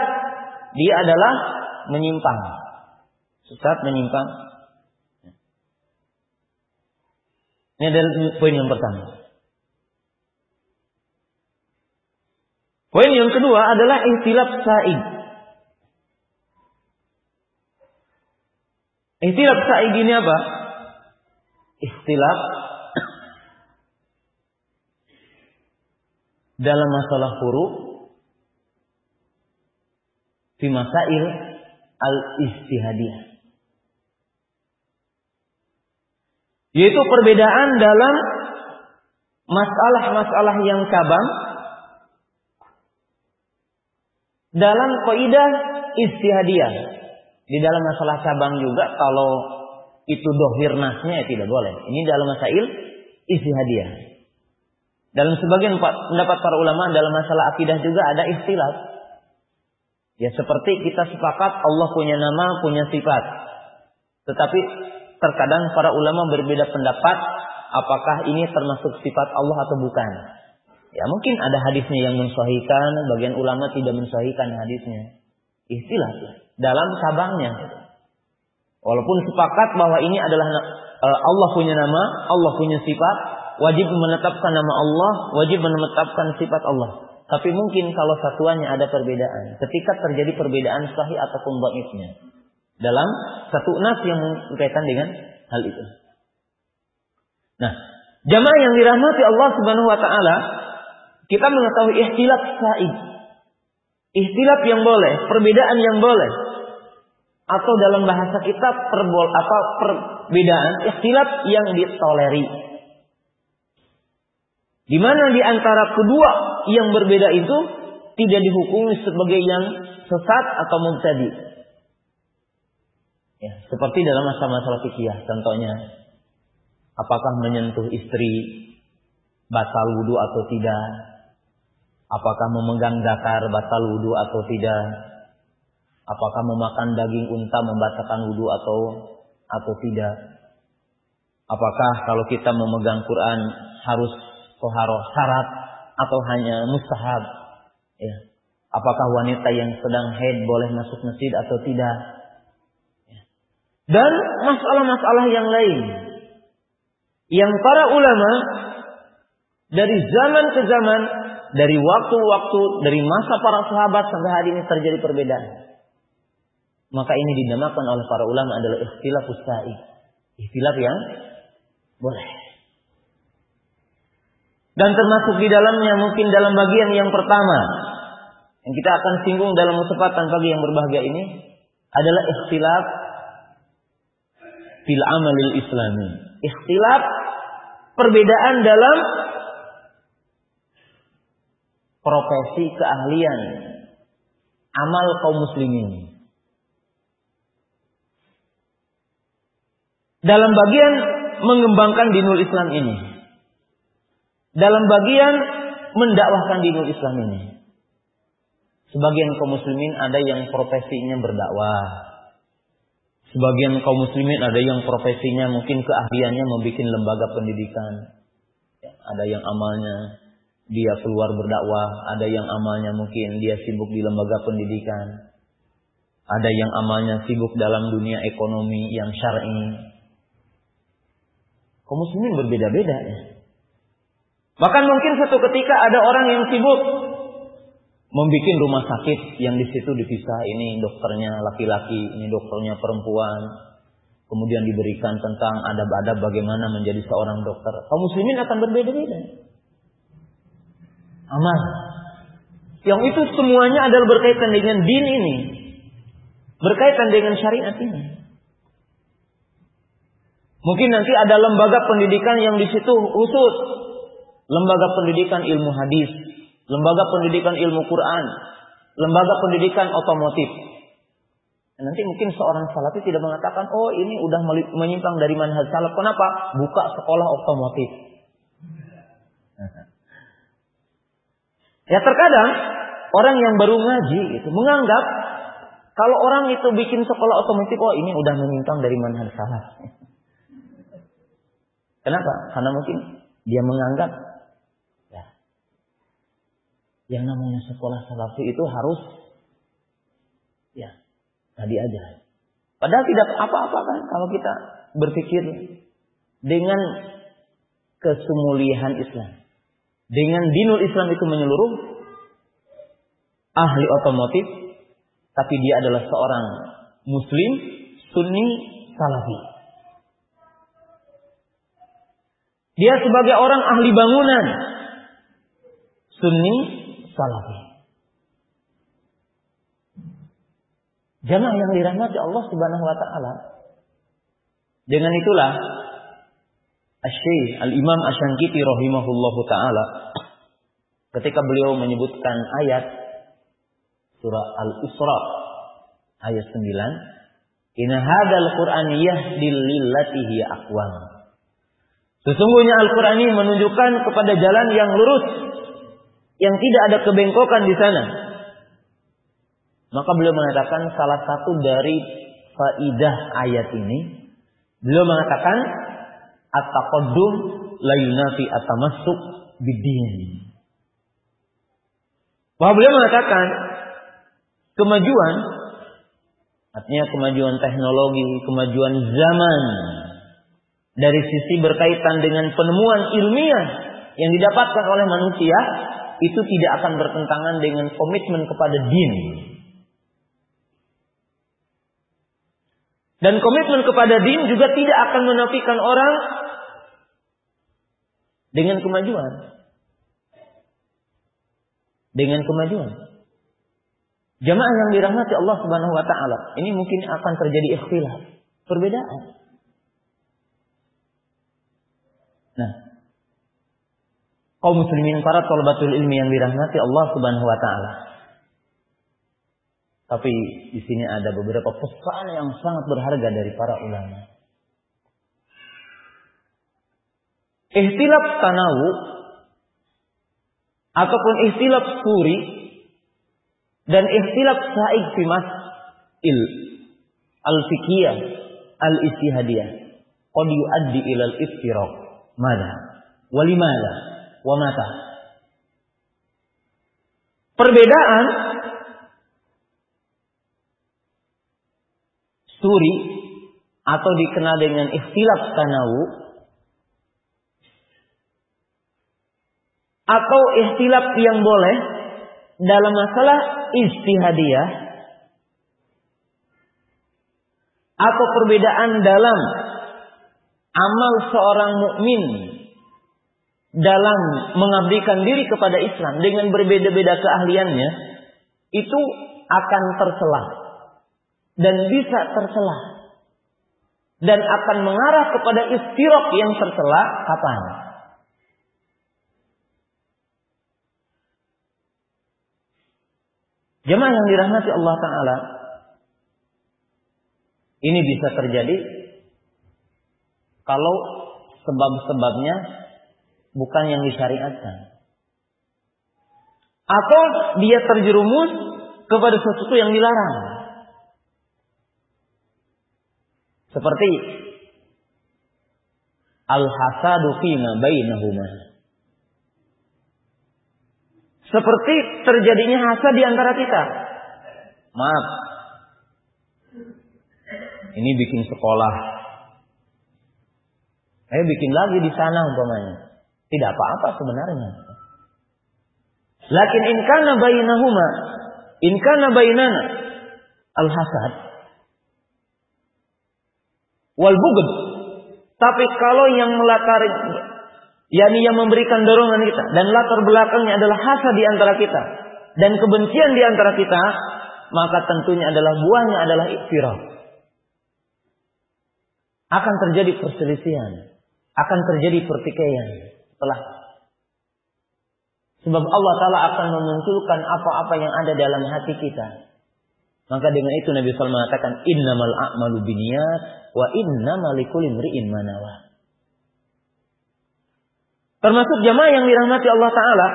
dia adalah menyimpang. Sesat, menyimpang. Ini adalah poin yang pertama. Poin yang kedua adalah ikhtilaf sa'id. Ikhtilaf sa'id ini apa? Ikhtilaf dalam masalah furu' fi masail al-ijtihadiyah. Yaitu perbedaan dalam masalah-masalah yang cabang dalam kaidah ijtihadiyah. Di dalam masalah cabang juga kalau itu dohir nasnya ya tidak boleh. Ini dalam masail ijtihadiyah. Dalam sebagian pendapat para ulama dalam masalah akidah juga ada ikhtilaf. Ya seperti kita sepakat Allah punya nama, punya sifat. Tetapi terkadang para ulama berbeda pendapat apakah ini termasuk sifat Allah atau bukan. Ya mungkin ada hadisnya yang mensahihkan, bagian ulama tidak mensahihkan hadisnya. Ikhtilaf dalam cabangnya. Walaupun sepakat bahwa ini adalah Allah punya nama, Allah punya sifat, wajib menetapkan nama Allah, wajib menetapkan sifat Allah. Tapi mungkin kalau satuannya ada perbedaan. Ketika terjadi perbedaan sahih ataupun dhaifnya dalam satu nas yang berkaitan dengan hal itu. Nah, jamaah yang dirahmati Allah Subhanahu wa taala, kita mengetahui ikhtilaf sa'id. Ikhtilaf yang boleh, perbedaan yang boleh. Atau dalam bahasa kita perbedaan, ikhtilaf yang ditoleri. Di mana di antara kedua yang berbeda itu tidak dihukumi sebagai yang sesat atau mubtadi. Ya, seperti dalam masalah-masalah fikih, contohnya, apakah menyentuh istri batal wudu atau tidak? Apakah memegang zakar batal wudu atau tidak? Apakah memakan daging unta membatalkan wudu atau tidak? Apakah kalau kita memegang Quran harus toharoh syarat atau hanya mustahab? Ya. Apakah wanita yang sedang haid boleh masuk masjid atau tidak? Ya. Dan masalah-masalah yang lain yang para ulama dari zaman ke zaman, dari waktu-waktu, dari masa para sahabat sampai hari ini terjadi perbedaan. Maka ini dinamakan oleh para ulama adalah ikhtilafus sa'id. Ikhtilaf yang boleh. Dan termasuk di dalamnya mungkin dalam bagian yang pertama yang kita akan singgung dalam kesempatan pagi yang berbahagia ini adalah ikhtilaf fil amalil islami. Ikhtilaf perbedaan dalam profesi keahlian amal kaum muslimin. Dalam bagian mengembangkan dinul Islam ini. Dalam bagian mendakwahkan dinul Islam ini. Sebagian kaum muslimin ada yang profesinya berdakwah. Sebagian kaum muslimin ada yang profesinya mungkin keahliannya membuat lembaga pendidikan. Ada yang amalnya dia keluar berdakwah, ada yang amalnya mungkin dia sibuk di lembaga pendidikan. Ada yang amalnya sibuk dalam dunia ekonomi yang syar'i. Kaum muslimin berbeda-beda ya. Bahkan mungkin suatu ketika ada orang yang sibuk membikin rumah sakit yang di situ dipisah, ini dokternya laki-laki, ini dokternya perempuan. Kemudian diberikan tentang adab-adab bagaimana menjadi seorang dokter. Kaum muslimin akan berbeda-beda. Amal. Yang itu semuanya adalah berkaitan dengan din ini. Berkaitan dengan syariat ini. Mungkin nanti ada lembaga pendidikan yang di situ khusus. Lembaga pendidikan ilmu hadis. Lembaga pendidikan ilmu Quran. Lembaga pendidikan otomotif. Nanti mungkin seorang salafi tidak mengatakan, oh ini udah menyimpang dari manhaj salaf. Kenapa? Buka sekolah otomotif. Ya terkadang orang yang baru ngaji itu menganggap kalau orang itu bikin sekolah otomotif, oh ini udah menyimpang dari manhaj salaf. Kenapa? Karena mungkin dia menganggap ya, yang namanya sekolah salafi itu harus ya tadi aja. Padahal tidak apa-apa kan kalau kita berpikir dengan kesemuliaan Islam. Dengan dinul Islam itu menyeluruh, ahli otomotif, tapi dia adalah seorang muslim, sunni, salafi. Dia sebagai orang ahli bangunan, sunni, salafi. Jamaah yang dirahmati Allah Subhanahu wa taala. Dengan itulah Asy-Syaikh Al-Imam Asy-Syanqiti rahimahullahu taala ketika beliau menyebutkan ayat surah Al-Isra ayat 9, "Inna hadzal Qur'an yahdil lillati hiya aqwam." Sesungguhnya Al-Qur'an ini menunjukkan kepada jalan yang lurus, yang tidak ada kebengkokan di sana. Maka beliau mengatakan salah satu dari faidah ayat ini, beliau mengatakan at-taqaddum la yunafi at-tamassuk bid-din. Bahwa beliau mengatakan kemajuan, artinya kemajuan teknologi, kemajuan zaman, dari sisi berkaitan dengan penemuan ilmiah yang didapatkan oleh manusia, itu tidak akan bertentangan dengan komitmen kepada din. Dan komitmen kepada din juga tidak akan menafikan orang dengan kemajuan. Dengan kemajuan. Jamaah yang dirahmati Allah Subhanahu wa taala, ini mungkin akan terjadi ikhtilaf, perbedaan. Nah, kaum muslimin para thalabatul ilmi yang dirahmati Allah Subhanahu wa taala. Tapi di sini ada beberapa pesan yang sangat berharga dari para ulama. Ikhtilaf tanawu ataupun ikhtilaf suri dan ikhtilaf sa'id fi mas'il al-fiqhiyah al-ijtihadiyah qad yuaddi ila al-iftiraq. Mada? Walimada? Wa mata? Perbedaan suri atau dikenal dengan ikhtilaf tanawu atau ikhtilaf yang boleh dalam masalah ijtihadiyah atau perbedaan dalam amal seorang mukmin dalam mengabdikan diri kepada Islam dengan berbeda-beda keahliannya, itu akan tercela dan bisa tercela dan akan mengarah kepada iftiraq yang tercela kapan? Jemaah yang dirahmati Allah Ta'ala, ini bisa terjadi kalau sebab-sebabnya bukan yang disyariatkan, atau dia terjerumus kepada sesuatu yang dilarang. Seperti al-hasadu fima bainahuma. Seperti terjadinya hasad di antara kita. Maaf, Ini bikin sekolah. Bikin lagi di sana umpamanya. Tidak apa-apa sebenarnya. Lakin in kana bainana al-hasad wal bughd. Tapi kalau yang melatari, yakni yang memberikan dorongan kita dan latar belakangnya adalah hasad di antara kita dan kebencian di antara kita, maka tentunya adalah buahnya adalah iftiraq. Akan terjadi perselisihan, akan terjadi pertikaian setelah. Sebab Allah Ta'ala akan memunculkan apa-apa yang ada dalam hati kita. Maka dengan itu Nabi SAW mengatakan, innamal a'malu binniyat wa innamal likulli imri'in ma nawa. Termasuk jamaah yang dirahmati Allah Ta'ala,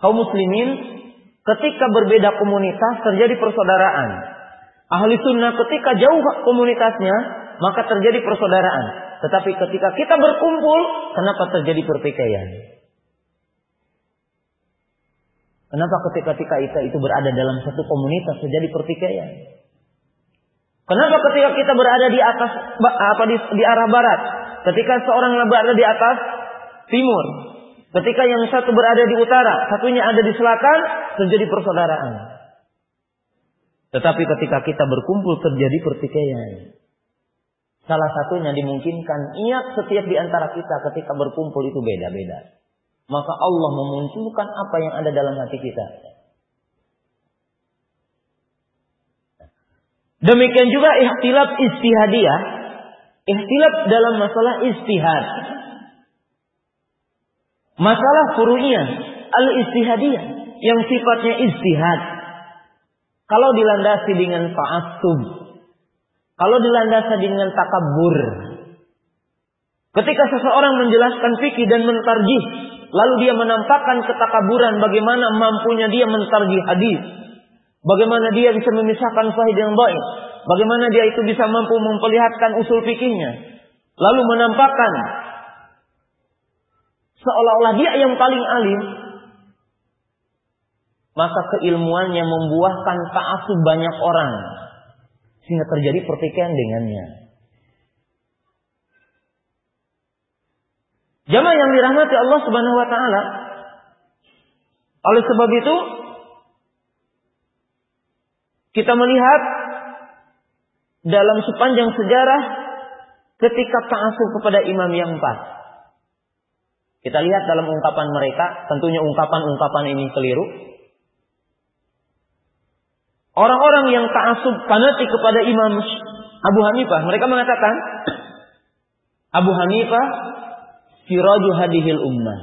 kaum muslimin, ketika berbeda komunitas terjadi persaudaraan. Ahli sunnah ketika jauh komunitasnya, maka terjadi persaudaraan. Tetapi ketika kita berkumpul, kenapa terjadi pertikaian? Kenapa ketika kita itu berada dalam satu komunitas terjadi pertikaian? Kenapa ketika kita berada di atas di arah barat, ketika seorang berada di atas timur, ketika yang satu berada di utara, satunya ada di selatan, terjadi persaudaraan. Tetapi ketika kita berkumpul terjadi pertikaian. Salah satunya dimungkinkan niat setiap di antara kita ketika berkumpul itu beda-beda. Maka Allah memunculkan apa yang ada dalam hati kita. Demikian juga ikhtilaf ijtihadiyah. Ikhtilaf dalam masalah ijtihad. Masalah furu'iyah. Al-ijtihadiyah. Yang sifatnya ijtihad. Kalau dilandasi dengan ta'assub. Kalau dilandasi dengan takabbur. Ketika seseorang menjelaskan fikih dan mentarjih, lalu dia menampakkan ketakaburan bagaimana mampunya dia mentarjih hadis. Bagaimana dia bisa memisahkan sahih dan dhaif. Bagaimana dia itu bisa mampu memperlihatkan usul fikihnya. Lalu menampakkan seolah-olah dia yang paling alim. Maka keilmuannya membuahkan ta'assub banyak orang. Sehingga terjadi pertikaian dengannya. Jamaah yang dirahmati Allah Subhanahu wa taala. Oleh sebab itu kita melihat dalam sepanjang sejarah ketika ta'assub kepada imam yang empat. Kita lihat dalam ungkapan mereka, tentunya ungkapan-ungkapan ini keliru. Orang-orang yang ta'assub fanatik kepada Imam Abu Hanifah, mereka mengatakan Abu Hanifah siraju hadihil ummah.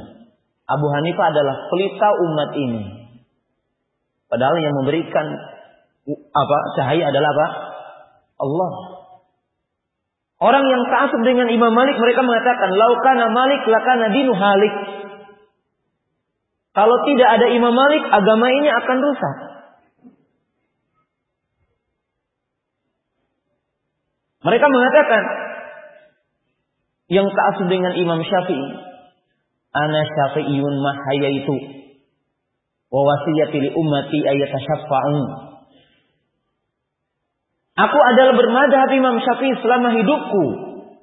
Abu Hanifah adalah pelita umat ini. Padahal yang memberikan cahaya adalah apa? Allah. Orang yang ta'assub dengan Imam Malik, mereka mengatakan laukana Malik lakana dinu halik. Kalau tidak ada Imam Malik, agama ini akan rusak. Mereka mengatakan yang ta'assub dengan Imam Syafi'i, ana syafi'iyun ma hayaitu wa wasiyati li ummati ayatasyaffa'un. Aku adalah bermadzhab Imam Syafi'i selama hidupku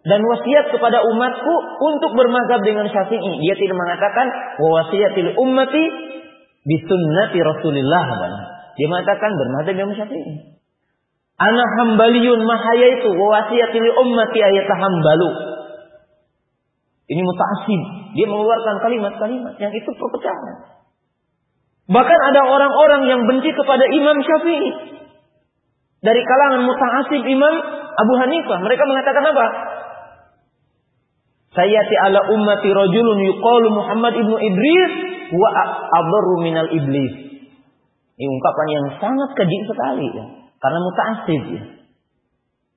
dan wasiat kepada umatku untuk bermadzhab dengan Syafi'i. Dia tidak mengatakan wa wasiyati li ummati bi sunnati Rasulillah. Dia mengatakan bermadzhab Imam Syafi'i. Ana hambaliyun ma hayaitu wa wasiyati li ummati ayatahambalu. Ini muta'assib. Dia mengeluarkan kalimat-kalimat yang itu perpecahan. Bahkan ada orang-orang yang benci kepada Imam Syafi'i. Dari kalangan muta'assib Imam Abu Hanifah. Mereka mengatakan apa? Sayyati ala ummati rajulun yuqalu Muhammad ibnu Idris wa adharru minal iblis. Ini ungkapan yang sangat keji sekali ya. Karena muta'assib ya.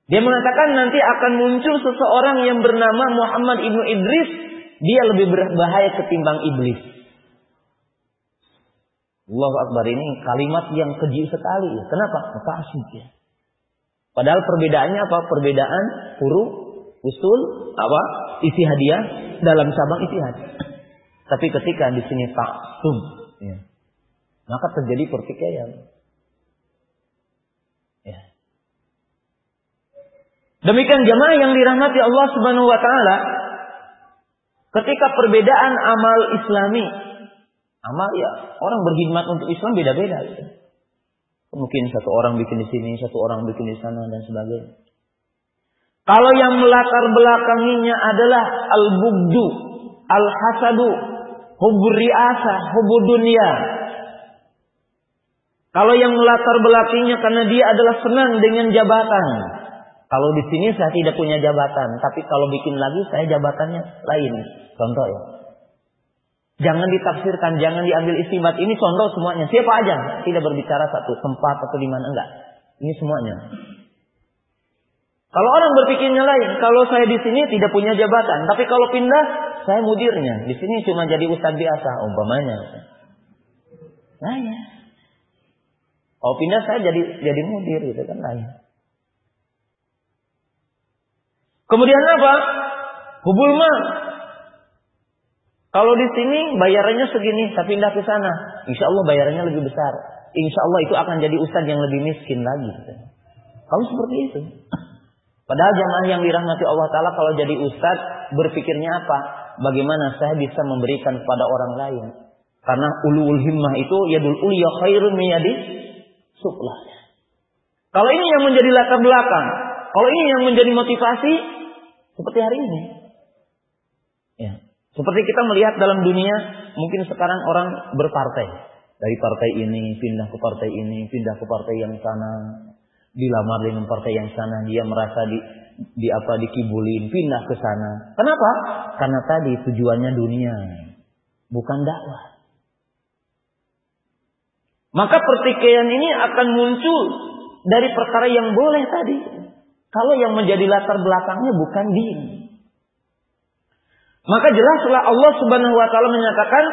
Dia mengatakan nanti akan muncul seseorang yang bernama Muhammad ibnu Idris. Dia lebih berbahaya ketimbang iblis. Allahu Akbar, ini kalimat yang keji sekali ya. Kenapa? Muta'assib ya. Padahal perbedaannya apa? Perbedaan huruf, usul, ijtihadiyah dalam cabang ijtihad. Tapi ketika di sini ta'assub ya, maka terjadi pertikaian. Ya. Demikian jamaah yang dirahmati Allah Subhanahu wa taala, ketika perbedaan amal Islami, amal ya orang berkhidmat untuk Islam beda-beda gitu. Mungkin satu orang bikin di sini, satu orang bikin di sana dan sebagainya. Kalau yang melatar belakanginya adalah al-bugdu, al-hasadu, hubbur riasah, hubbud dunya. Kalau yang melatar belakanginya karena dia adalah senang dengan jabatan. Kalau di sini saya tidak punya jabatan, tapi kalau bikin lagi saya jabatannya lain. Contoh ya. Jangan ditafsirkan, jangan diambil istimbat. Ini contoh semuanya. Siapa aja? Tidak berbicara satu tempat atau di mana, enggak. Ini semuanya. Kalau orang berpikirnya lain, kalau saya di sini tidak punya jabatan, tapi kalau pindah saya mudirnya. Di sini cuma jadi ustaz biasa umpamanya. Nah ya. Kalau pindah saya jadi mudir gitu kan lain. Kemudian apa? Hubul mal. Kalau di sini bayarannya segini, saya pindah ke sana, insya Allah bayarannya lebih besar. Insya Allah itu akan jadi ustaz yang lebih miskin lagi. Kalau seperti itu. Padahal jamaah yang dirahmati Allah Ta'ala kalau jadi ustaz berpikirnya apa? Bagaimana saya bisa memberikan kepada orang lain? Karena ulul himmah itu yadul ulya khairun min yadi suflah. Kalau ini yang menjadi latar belakang, kalau ini yang menjadi motivasi seperti hari ini. Ya. Seperti kita melihat dalam dunia, mungkin sekarang orang berpartai. Dari partai ini, pindah ke partai ini, pindah ke partai yang sana. Dilamar dengan partai yang sana, dia merasa dikibulin, pindah ke sana. Kenapa? Karena tadi tujuannya dunia, bukan dakwah. Maka pertikaian ini akan muncul dari perkara yang boleh tadi. Kalau yang menjadi latar belakangnya bukan din. Maka jelaslah Allah Subhanahu wa taala menyatakan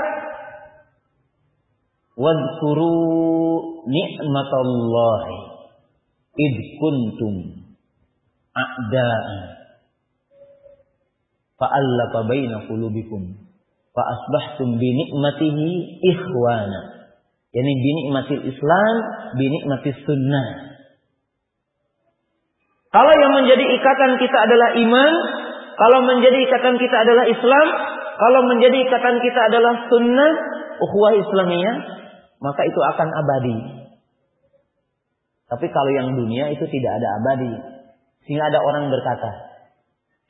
wadhkuru ni'matallahi id kuntum a'da'an fa'allafa baina qulubikum fa asbahtum bi ni'matihi ikhwana. Yani bi ni'matil Islam, bi ni'matis sunnah. Kalau yang menjadi ikatan kita adalah iman, kalau menjadi ikatan kita adalah Islam, kalau menjadi ikatan kita adalah sunnah, ukhuwah Islamiyah, maka itu akan abadi. Tapi kalau yang dunia itu tidak ada abadi. Sehingga ada orang berkata,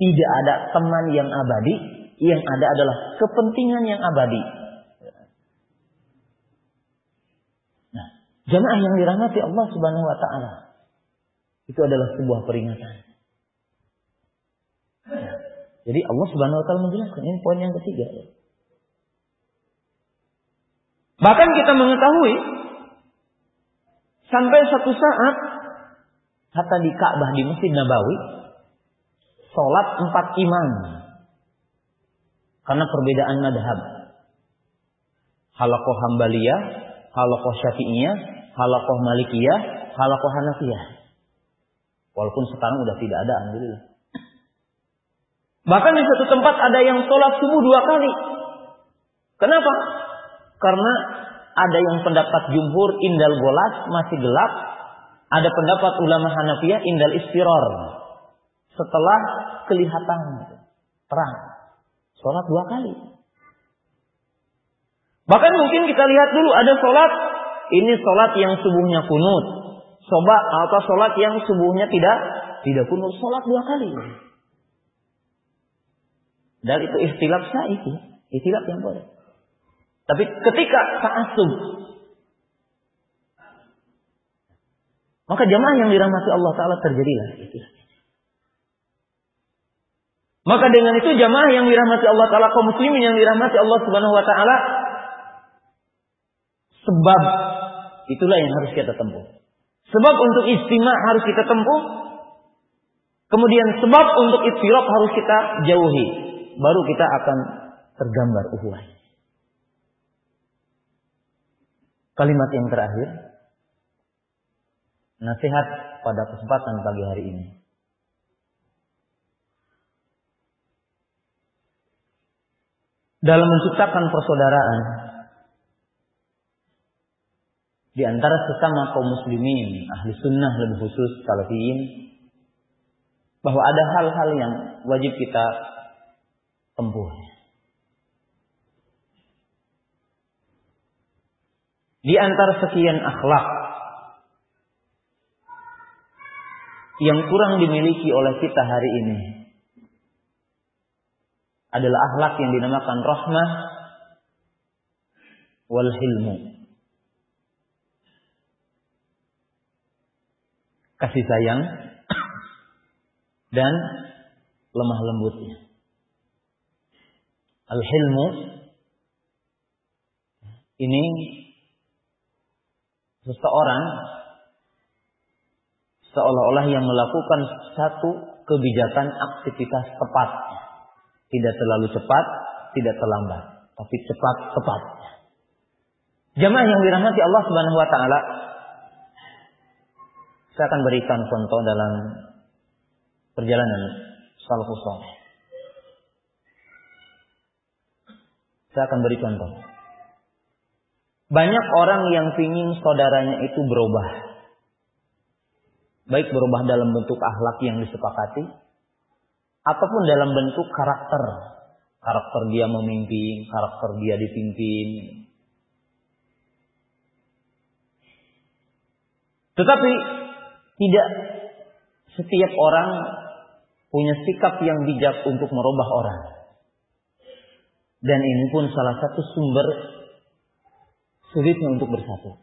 tidak ada teman yang abadi, yang ada adalah kepentingan yang abadi. Nah, jamaah yang dirahmati Allah Subhanahu wa taala, itu adalah sebuah peringatan. Ya. Jadi Allah Subhanahu wa taala menjelaskan, ini poin yang ketiga. Bahkan kita mengetahui sampai satu saat hatta di Ka'bah di Masjid Nabawi salat 4 imam. Karena perbedaan madhab. Halaqah Hambaliyah, halaqah Syafi'iyah, halaqah Malikiyah, halaqah Hanafiyah. Walaupun sekarang udah tidak ada, alhamdulillah. Bahkan di satu tempat ada yang sholat subuh 2 kali. Kenapa? Karena ada yang pendapat jumhur indal golas masih gelap. Ada pendapat ulama Hanafiyah indal istiror. Setelah kelihatan terang. Sholat 2 kali. Bahkan mungkin kita lihat dulu ada sholat. Ini sholat yang subuhnya kunut. Sobat atau sholat yang subuhnya tidak kunut. Sholat 2 kali. Dan itu ikhtilaf sahih. Ikhtilaf yang boleh. Tapi ketika ta'assub, maka jamaah yang dirahmati Allah Ta'ala terjadilah ikhtilaf. Maka dengan itu jamaah yang dirahmati Allah Ta'ala, kaum muslimin yang dirahmati Allah Subhanahu wa Ta'ala, sebab itulah yang harus kita tempuh. Sebab untuk istima' harus kita tempuh. Kemudian sebab untuk ittirab harus kita jauhi. Baru kita akan tergambar ukhuwah. Kalimat yang terakhir. Nasihat pada kesempatan pagi hari ini. Dalam menciptakan persaudaraan di antara sesama kaum muslimin, ahli sunnah lebih khusus salafiyin, bahwa ada hal-hal yang wajib kita tempuh. Di antara sekian akhlak yang kurang dimiliki oleh kita hari ini adalah akhlak yang dinamakan rahmah wal hilmu. Kasih sayang dan lemah lembutnya. Al-hilmu ini seseorang seolah-olah yang melakukan satu kebijakan aktivitas tepat. Tidak terlalu cepat, tidak terlambat, tapi cepat tepat. Jamaah yang dirahmati Allah Subhanahu wa taala, saya akan berikan contoh dalam perjalanan salafus saleh. Saya akan beri contoh. Banyak orang yang ingin saudaranya itu berubah. Baik berubah dalam bentuk akhlak yang disepakati, ataupun dalam bentuk karakter. Karakter dia memimpin, karakter dia dipimpin. Tetapi tidak setiap orang punya sikap yang bijak untuk merubah orang. Dan ini pun salah satu sumber sulitnya untuk bersatu.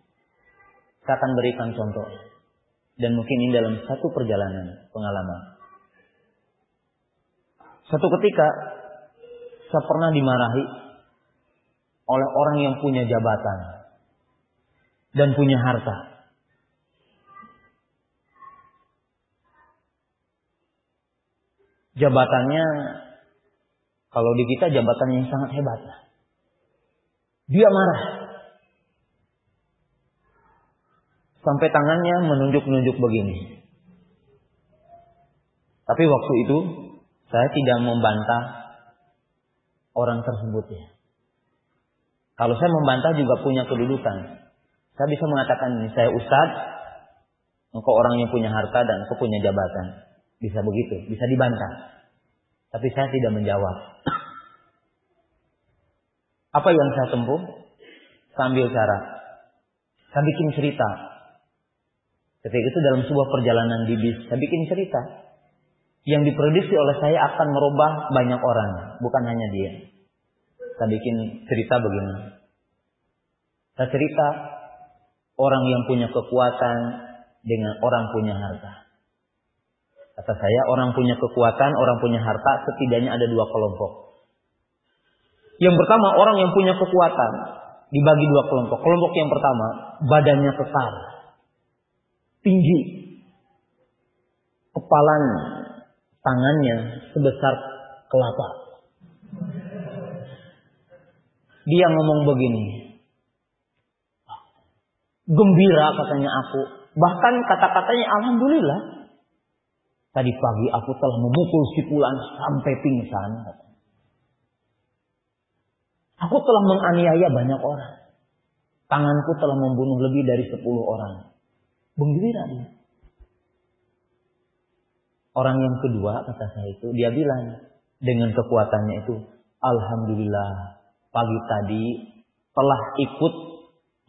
Saya akan berikan contoh. Dan mungkin ini dalam satu perjalanan pengalaman. Satu ketika saya pernah dimarahi oleh orang yang punya jabatan dan punya harta. Jabatannya, kalau di kita jabatannya yang sangat hebat. Dia marah. Sampai tangannya menunjuk-nunjuk begini. Tapi waktu itu saya tidak membantah orang tersebut ya. Kalau saya membantah juga punya kedudukan. Saya bisa mengatakan ini, saya ustadz, engkau orang yang punya harta dan engkau punya jabatan. Bisa begitu, bisa dibantah. Tapi saya tidak menjawab. Apa yang saya tempuh? Saya ambil cara. Saya bikin cerita. Ketika itu dalam sebuah perjalanan di bis, saya bikin cerita. Yang diprediksi oleh saya akan merubah banyak orang. Bukan hanya dia. Saya bikin cerita begini. Saya cerita orang yang punya kekuatan dengan orang punya harta. Kata saya, orang punya kekuatan, orang punya harta, setidaknya ada dua kelompok. Yang pertama, orang yang punya kekuatan dibagi dua kelompok. Kelompok yang pertama, badannya kekar, tinggi, kepalanya, tangannya sebesar kelapa. Dia ngomong begini, gembira katanya aku. Bahkan kata-katanya alhamdulillah. Tadi pagi aku telah memukul si fulan sampai pingsan. Aku telah menganiaya banyak orang. Tanganku telah membunuh lebih dari 10 orang. Gembira dia. Orang yang kedua kata saya itu, dia bilang dengan kekuatannya itu, alhamdulillah pagi tadi telah ikut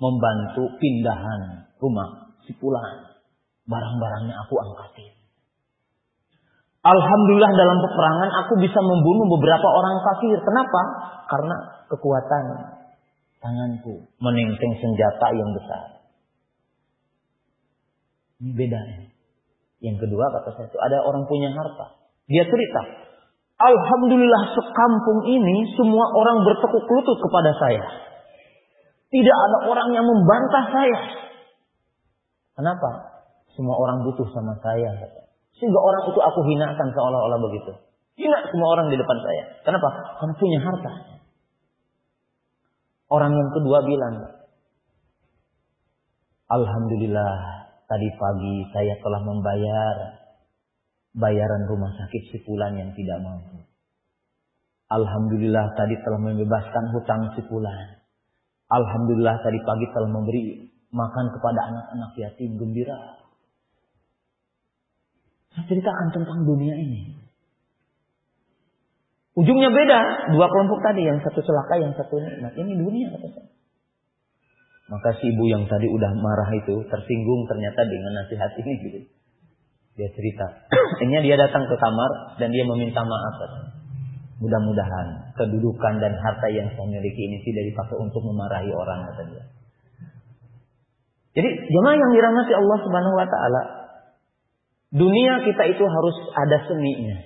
membantu pindahan rumah si fulan. Barang-barangnya aku angkatin. Alhamdulillah dalam peperangan aku bisa membunuh beberapa orang kafir. Kenapa? Karena kekuatan tanganku menenteng senjata yang besar. Ini bedanya. Yang kedua kata saya itu ada orang punya harta. Dia cerita, alhamdulillah sekampung ini semua orang bertekuk lutut kepada saya. Tidak ada orang yang membantah saya. Kenapa? Semua orang butuh sama saya. Sehingga orang itu aku hinakan seolah-olah begitu. Hina semua orang di depan saya. Kenapa? Karena punya harta. Orang yang kedua bilang, alhamdulillah tadi pagi saya telah membayar bayaran rumah sakit si fulan yang tidak mampu. Alhamdulillah tadi telah membebaskan hutang si fulan. Alhamdulillah tadi pagi telah memberi makan kepada anak-anak yatim. Gembira. Saya ceritakan tentang dunia ini. Ujungnya beda. Dua kelompok tadi. Yang satu celaka, yang satu nikmat. Ini dunia kata saya. Maka si ibu yang tadi udah marah itu tersinggung ternyata dengan nasihat ini gitu. Dia cerita. Akhirnya dia datang ke kamar dan dia meminta maaf. Mudah-mudahan kedudukan dan harta yang saya miliki ini tidak dipakai untuk memarahi orang kata dia. Jadi jemaah yang dirahmati Allah Subhanahu wa taala, dunia kita itu harus ada seninya.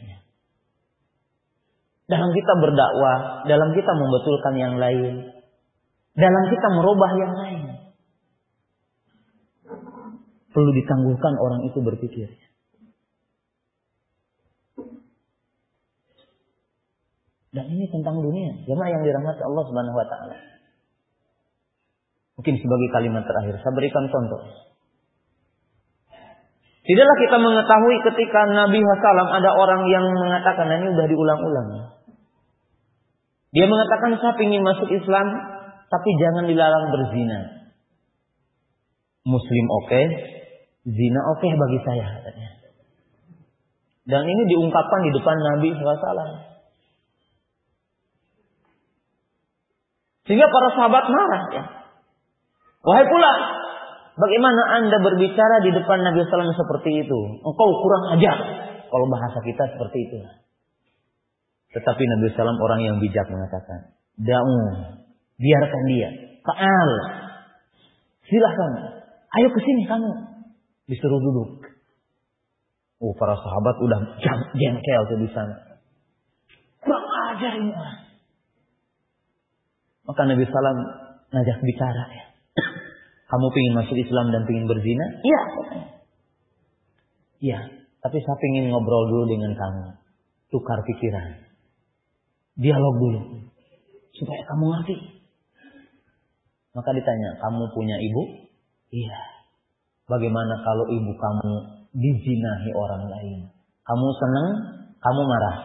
Dalam kita berdakwah, dalam kita membetulkan yang lain, dalam kita merubah yang lain. Perlu ditangguhkan orang itu berpikir. Dan ini tentang dunia. Jemaah yang dirahmati Allah Subhanahu wa taala. Mungkin sebagai kalimat terakhir saya berikan contoh. Tidaklah kita mengetahui ketika Nabi SAW ada orang yang mengatakan, ini sudah diulang-ulang. Dia mengatakan saya ingin masuk Islam, tapi jangan dilarang berzina. Muslim oke, zina oke bagi saya katanya. Dan ini diungkapkan di depan Nabi SAW. Sehingga para sahabat marah ya. Wahai pula, bagaimana Anda berbicara di depan Nabi SAW seperti itu? Engkau kurang ajar. Kalau bahasa kita seperti itu. Tetapi Nabi SAW orang yang bijak mengatakan, biarkan dia. Ta'al. Silahkan. Ayo ke sini kamu. Disuruh duduk. Para sahabat udah jengkel tuh di sana. Kurang ajar ini orang. Maka Nabi SAW ngajak bicara ya. Kamu pengen masuk Islam dan pengen berzina? Iya. Iya. Tapi saya pengen ngobrol dulu dengan kamu. Tukar pikiran. Dialog dulu. Supaya kamu ngerti. Maka ditanya, kamu punya ibu? Iya. Bagaimana kalau ibu kamu dizinahi orang lain? Kamu senang? Kamu marah?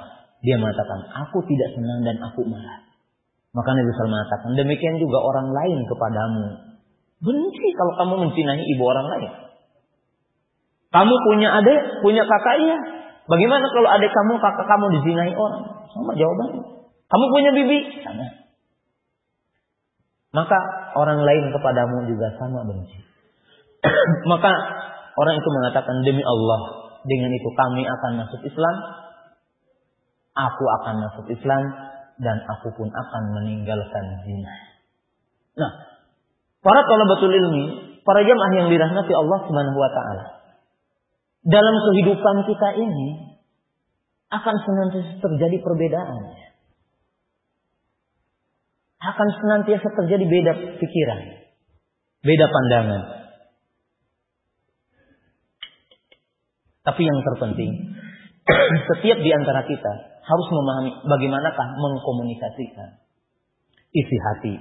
Dia mengatakan, aku tidak senang dan aku marah. Maka Nabi SAW mengatakan, demikian juga orang lain kepadamu. Benci kalau kamu mencinahi ibu orang lain. Kamu punya adik, punya kakak, iya. Bagaimana kalau adik kamu, kakak kamu dizinahi orang? Sama jawabannya. Kamu punya bibi? Sama. Maka orang lain kepadamu juga sama benci. Maka orang itu mengatakan, demi Allah, dengan itu kami akan masuk Islam. Aku akan masuk Islam. Dan aku pun akan meninggalkan zina. Nah, para thalabatul ilmi, para jamaah yang dirahmati Allah Subhanahu wa taala. Dalam kehidupan kita ini akan senantiasa terjadi perbedaan. Akan senantiasa terjadi beda pikiran, beda pandangan. Tapi yang terpenting, setiap di antara kita harus memahami bagaimanakah mengkomunikasikan isi hati,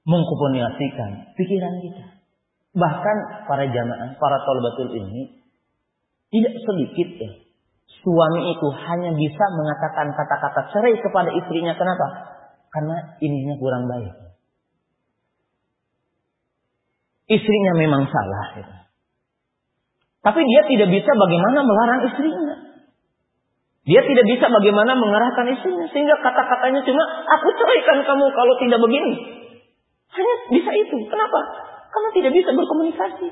mengkomunikasikan pikiran kita. Bahkan para jamaah, para thalabatul ilmi, tidak sedikit ya, suami itu hanya bisa mengatakan kata-kata cerai kepada istrinya. Kenapa? Karena ininya kurang baik. Istrinya memang salah. Gitu. Tapi dia tidak bisa bagaimana melarang istrinya. Dia tidak bisa bagaimana mengarahkan istrinya. Sehingga kata-katanya cuma, aku ceraikan kamu kalau tidak begini. Hanya bisa itu. Kenapa? Karena tidak bisa berkomunikasi.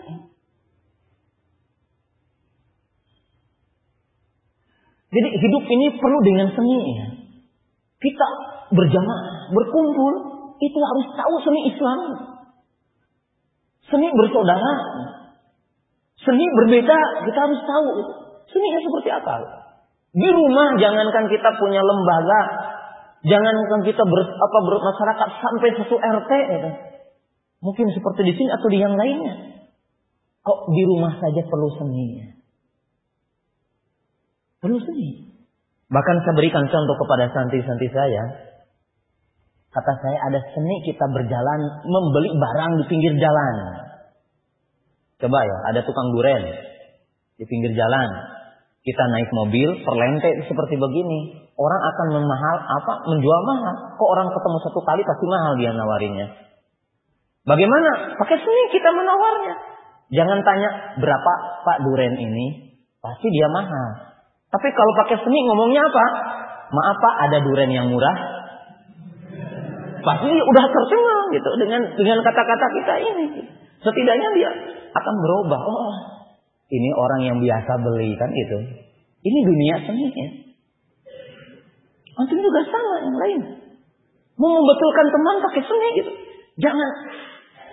Jadi hidup ini perlu dengan seni. Kita berjamaah, berkumpul. Itu harus tahu seni Islam. Seni bersaudara. Seni berbeda. Kita harus tahu. Seninya seperti apa? Di rumah jangankan kita punya lembaga, jangankan kita bermasyarakat sampai satu RT gitu. Mungkin seperti di sini atau di yang lainnya. Kok di rumah saja perlu seni? Perlu seni. Bahkan saya berikan contoh kepada santri-santri saya. Kata saya ada seni kita berjalan membeli barang di pinggir jalan. Coba ya, ada tukang duren di pinggir jalan. Kita naik mobil, perlentek seperti begini. Orang akan menjual mahal. Kok orang ketemu satu kali pasti mahal dia nawarinnya. Bagaimana? Pakai seni kita menawarnya. Jangan tanya berapa Pak duren ini. pasti dia mahal. Tapi kalau pakai seni ngomongnya apa? Maaf Pak, ada durian yang murah. Pasti udah tercengang gitu dengan kata-kata kita ini. Setidaknya dia akan berubah. Oh, ini orang yang biasa beli kan itu. Ini dunia seni ya. Antum juga sama yang lain. Mau membetulkan teman pakai seni gitu. Jangan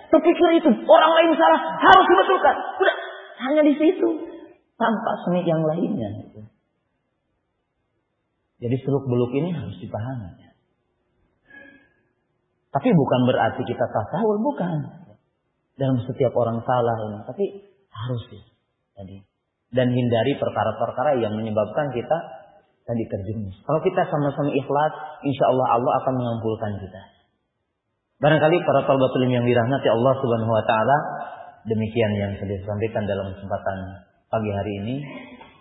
terpikir itu orang lain salah harus dibetulkan. Udah hanya di situ tanpa seni yang lainnya. Gitu. Jadi seluk-beluk ini harus dipahami. Ya. Tapi bukan berarti kita tasawuf, bukan. Dalam setiap orang salah ini, tapi harus ya. Tadi. Dan hindari perkara-perkara yang menyebabkan kita tadi terjerumus. Kalau kita sama-sama ikhlas, insya Allah Allah akan mengampulkan kita. Barangkali para talabatul ilmi yang dirahmati Allah Subhanahu Wa Taala, demikian yang sudah disampaikan dalam kesempatan pagi hari ini.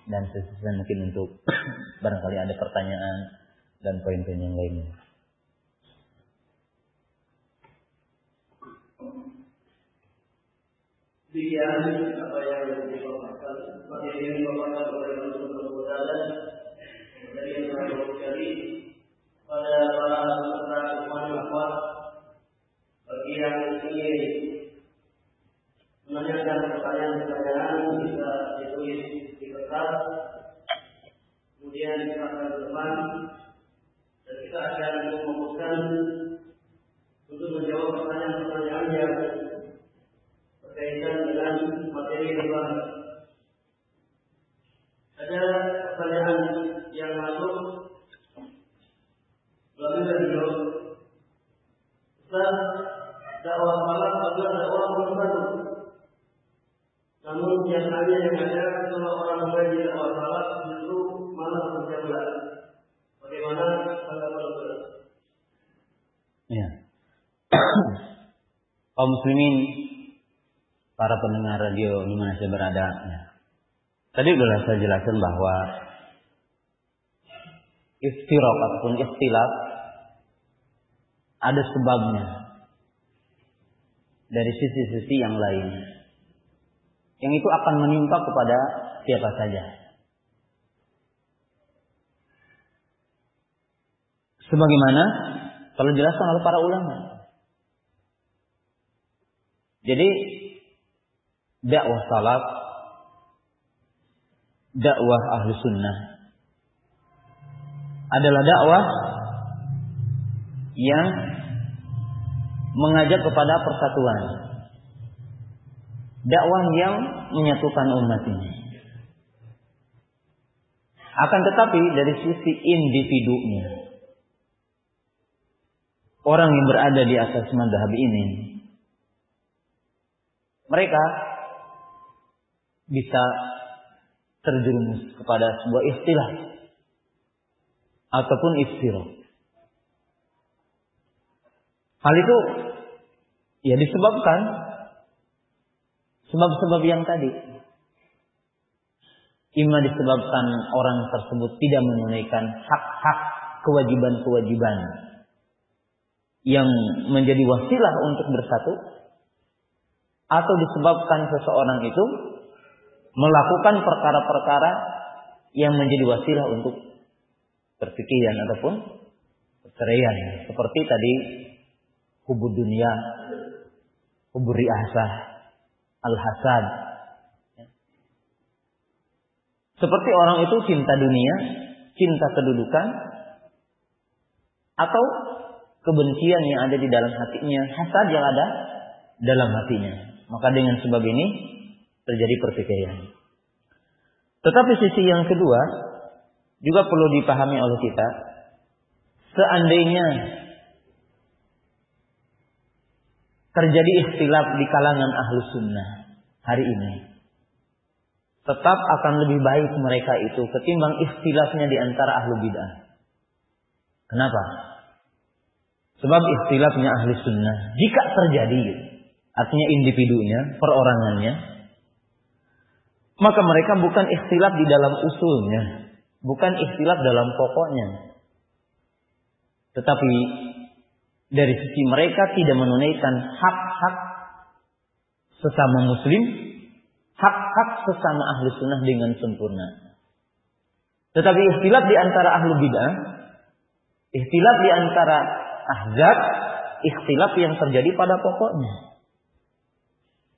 Dan sesuai mungkin untuk barangkali ada pertanyaan dan poin-poin yang lainnya. Demikian apa yang dipaparkan, materi yang dipaparkan oleh Rasulullah dari yang terjadi pada para peserta Ikhwan Akhwat bagi yang ingin menanyakan pertanyaan-pertanyaan bisa ditulis di kertas, kemudian diserahkan ke depan, dan kita akan memutuskan untuk menjawab pertanyaan-pertanyaan yang berkaitan dengan materi yang dibahas. Ada pertanyaan yang masuk melalui radio. Ustaz, dakwah salaf adalah dakwah bersatu. Namun biasanya yang ada kalau orang mengaji dakwah salaf justru malah berjauhan. Bagaimana tanggapan Ustaz? Ya. Kaum muslimin, para pendengar radio di mana saya berada. Ya. Tadi sudah saya jelaskan bahwa iftiraq ataupun ikhtilaf ada sebabnya dari sisi-sisi yang lain. Yang itu akan menimpa kepada siapa saja. Sebagaimana telah dijelaskan oleh para ulama. Jadi dakwah salaf, dakwah ahli sunnah adalah dakwah yang mengajak kepada persatuan, dakwah yang menyatukan umat ini. Akan tetapi dari sisi individunya, orang yang berada di atas mazhab ini, mereka bisa terjerumus kepada sebuah istilah ataupun iftiraq. Hal itu ya disebabkan sebab-sebab yang tadi. Imma disebabkan orang tersebut tidak menunaikan hak-hak, kewajiban-kewajiban yang menjadi wasilah untuk bersatu, atau disebabkan seseorang itu melakukan perkara-perkara yang menjadi wasilah untuk pertikaian ataupun perceraian, seperti tadi hubud dunia, hubur riasah, al-hasad. Seperti orang itu cinta dunia, cinta kedudukan, atau kebencian yang ada di dalam hatinya, hasad yang ada dalam hatinya. Maka dengan sebab ini terjadi pertikaian. Tetapi sisi yang kedua juga perlu dipahami oleh kita. Seandainya terjadi ikhtilaf di kalangan ahlu sunnah hari ini, tetap akan lebih baik mereka itu ketimbang ikhtilafnya di antara ahlu bid'ah. Kenapa? Sebab ikhtilafnya ahli sunnah, jika terjadi, artinya individunya, perorangannya, maka mereka bukan ikhtilaf di dalam usulnya, bukan ikhtilaf dalam pokoknya. Tetapi dari sisi mereka tidak menunaikan hak-hak sesama muslim, hak-hak sesama ahli sunnah dengan sempurna. Tetapi ikhtilaf di antara ahlu bid'ah, ikhtilaf di antara ahzab, ikhtilaf yang terjadi pada pokoknya.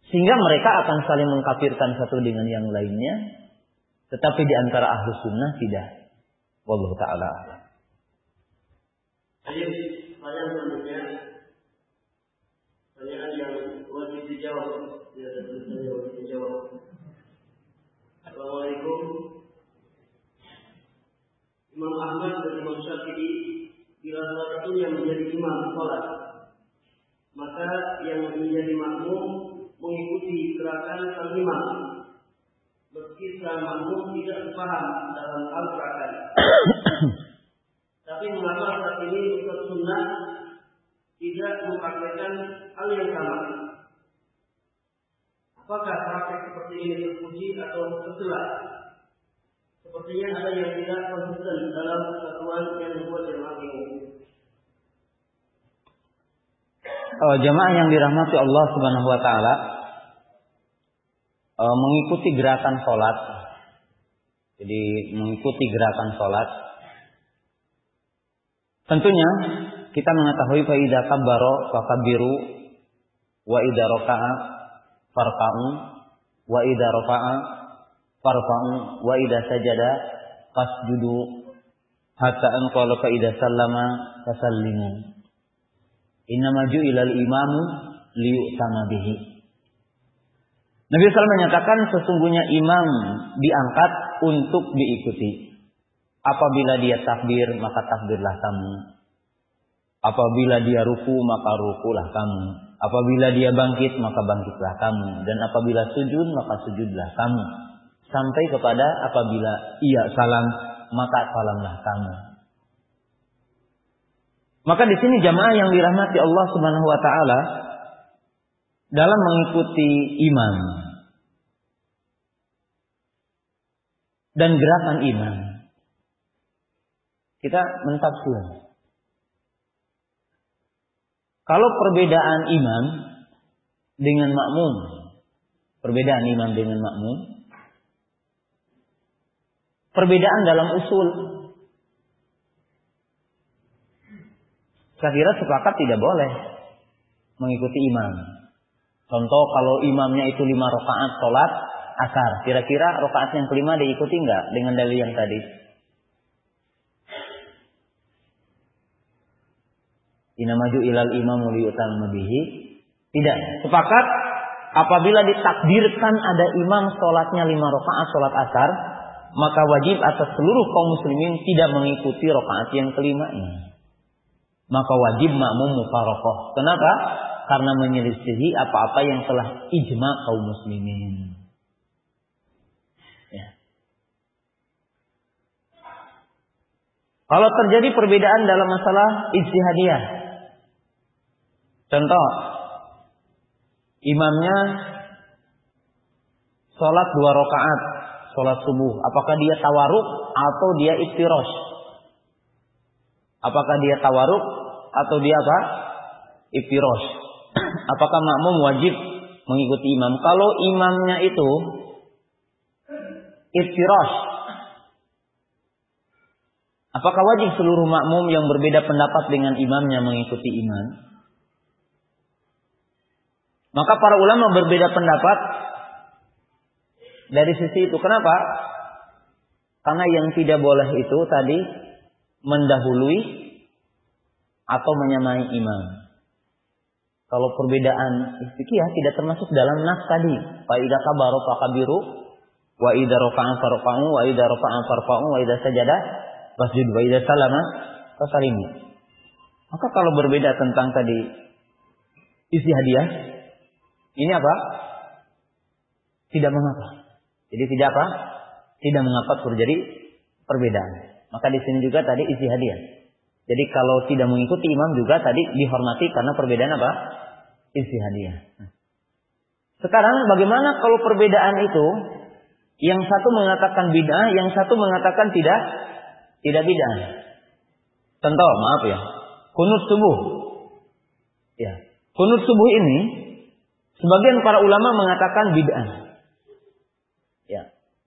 Sehingga mereka akan saling mengkafirkan satu dengan yang lainnya. Tetapi di antara ahlu sunnah tidak. Wallahu ta'ala. Jadi pertanyaan selanjutnya, pertanyaan yang wajib dijawab. Tidak ada tulisannya wajib dijawab. Assalamualaikum. Imam Ahmad dan Imam Syafi'i bila salah satunya menjadi imam sholat, maka yang menjadi makmum mengikuti gerakan sang imam, meski sang makmum tidak paham dalam hal gerakan. Tapi mengapa saat ini Ustaz Sunnah tidak mempraktikkan hal yang sama? Apakah praktek seperti ini terpuji atau tercela? Sepertinya ada yang tidak konsisten dalam kesatuan yang membuat jemaah ini. Jemaah yang dirahmati Allah Subhanahu wa taala, mengikuti gerakan salat. Jadi mengikuti gerakan salat. Tentunya kita mengetahui fa idza kabbara fakabbiru wa idza raka'a farka'u wa idza rafa'a farfa'u wa idza sajada fasjudu hatta an qala fa idza sallama fasallimu. Innama ju'ilal imamu liyu'tama bihi. Nabi SAW menyatakan sesungguhnya imam diangkat untuk diikuti. Apabila dia takbir, maka takbirlah kamu. Apabila dia ruku, maka rukulah kamu. Apabila dia bangkit, maka bangkitlah kamu. Dan apabila sujud, maka sujudlah kamu. Sampai kepada apabila ia salam, maka salamlah kamu. Maka di sini jamaah yang dirahmati Allah Subhanahu wa taala dalam mengikuti imam dan gerakan imam, kita mentafsir. Kalau perbedaan imam dengan makmum, perbedaan imam dengan makmum, perbedaan dalam usul, saya kira sepakat tidak boleh mengikuti imam. Contoh kalau imamnya itu 5 rakaat sholat asar, kira-kira rakaat yang kelima diikuti enggak dengan dalil yang tadi? Inamaju ilal imam liyu'tamma bihi. Tidak. Sepakat apabila ditakdirkan ada imam sholatnya 5 rakaat sholat asar, maka wajib atas seluruh kaum muslimin tidak mengikuti rakaat yang kelima ini. Maka wajib makmum mufaraqah. Kenapa? Karena menyelisihi apa-apa yang telah ijma kaum muslimin. Ya. Kalau terjadi perbedaan dalam masalah ijtihadiyah, contoh, imamnya sholat 2 rakaat, sholat subuh. Apakah dia tawaruk atau dia iftirosh? Apakah dia tawaruk atau dia apa? Iftirosh. Apakah makmum wajib mengikuti imam? Kalau imamnya itu iftirosh, apakah wajib seluruh makmum yang berbeda pendapat dengan imamnya mengikuti imam? Maka para ulama berbeda pendapat dari sisi itu. Kenapa? Karena yang tidak boleh itu tadi mendahului atau menyamai imam. Kalau perbedaan fikih tidak termasuk dalam nas tadi. Fa idza kabara fakabiru wa idza raka'a farfa'u wa idza rafa'a farfa'u wa idza sajada fasjud wa idza salama fasalimu. Maka kalau berbeda tentang tadi isi hadiah, ini apa? Tidak mengapa. Jadi tidak apa? Tidak mengapa terjadi perbedaan. Maka di sini juga tadi isi hadiah. Jadi kalau tidak mengikuti imam juga tadi dihormati karena perbedaan apa? Isi hadiah. Sekarang bagaimana kalau perbedaan itu yang satu mengatakan bid'ah, yang satu mengatakan tidak bid'ah? Contoh, maaf ya, kunut subuh. Ya, kunut subuh ini sebagian para ulama mengatakan bid'ah.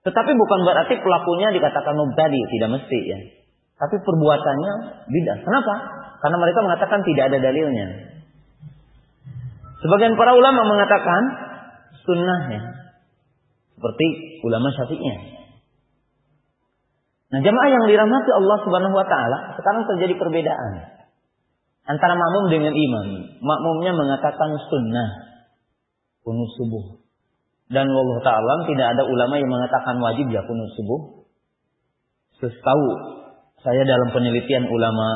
Tetapi bukan berarti pelakunya dikatakan mubtadi, tidak mesti ya. Tapi perbuatannya bid'ah. Kenapa? Karena mereka mengatakan tidak ada dalilnya. Sebagian para ulama mengatakan sunnah ya. Seperti ulama Syafi'iyah. Nah, jamaah yang dirahmati Allah Subhanahu wa taala, sekarang terjadi perbedaan antara makmum dengan imam. Makmumnya mengatakan sunnah kunut subuh. Dan wallahu ta'ala tidak ada ulama yang mengatakan wajib ya kunut subuh. Setahu saya dalam penelitian ulama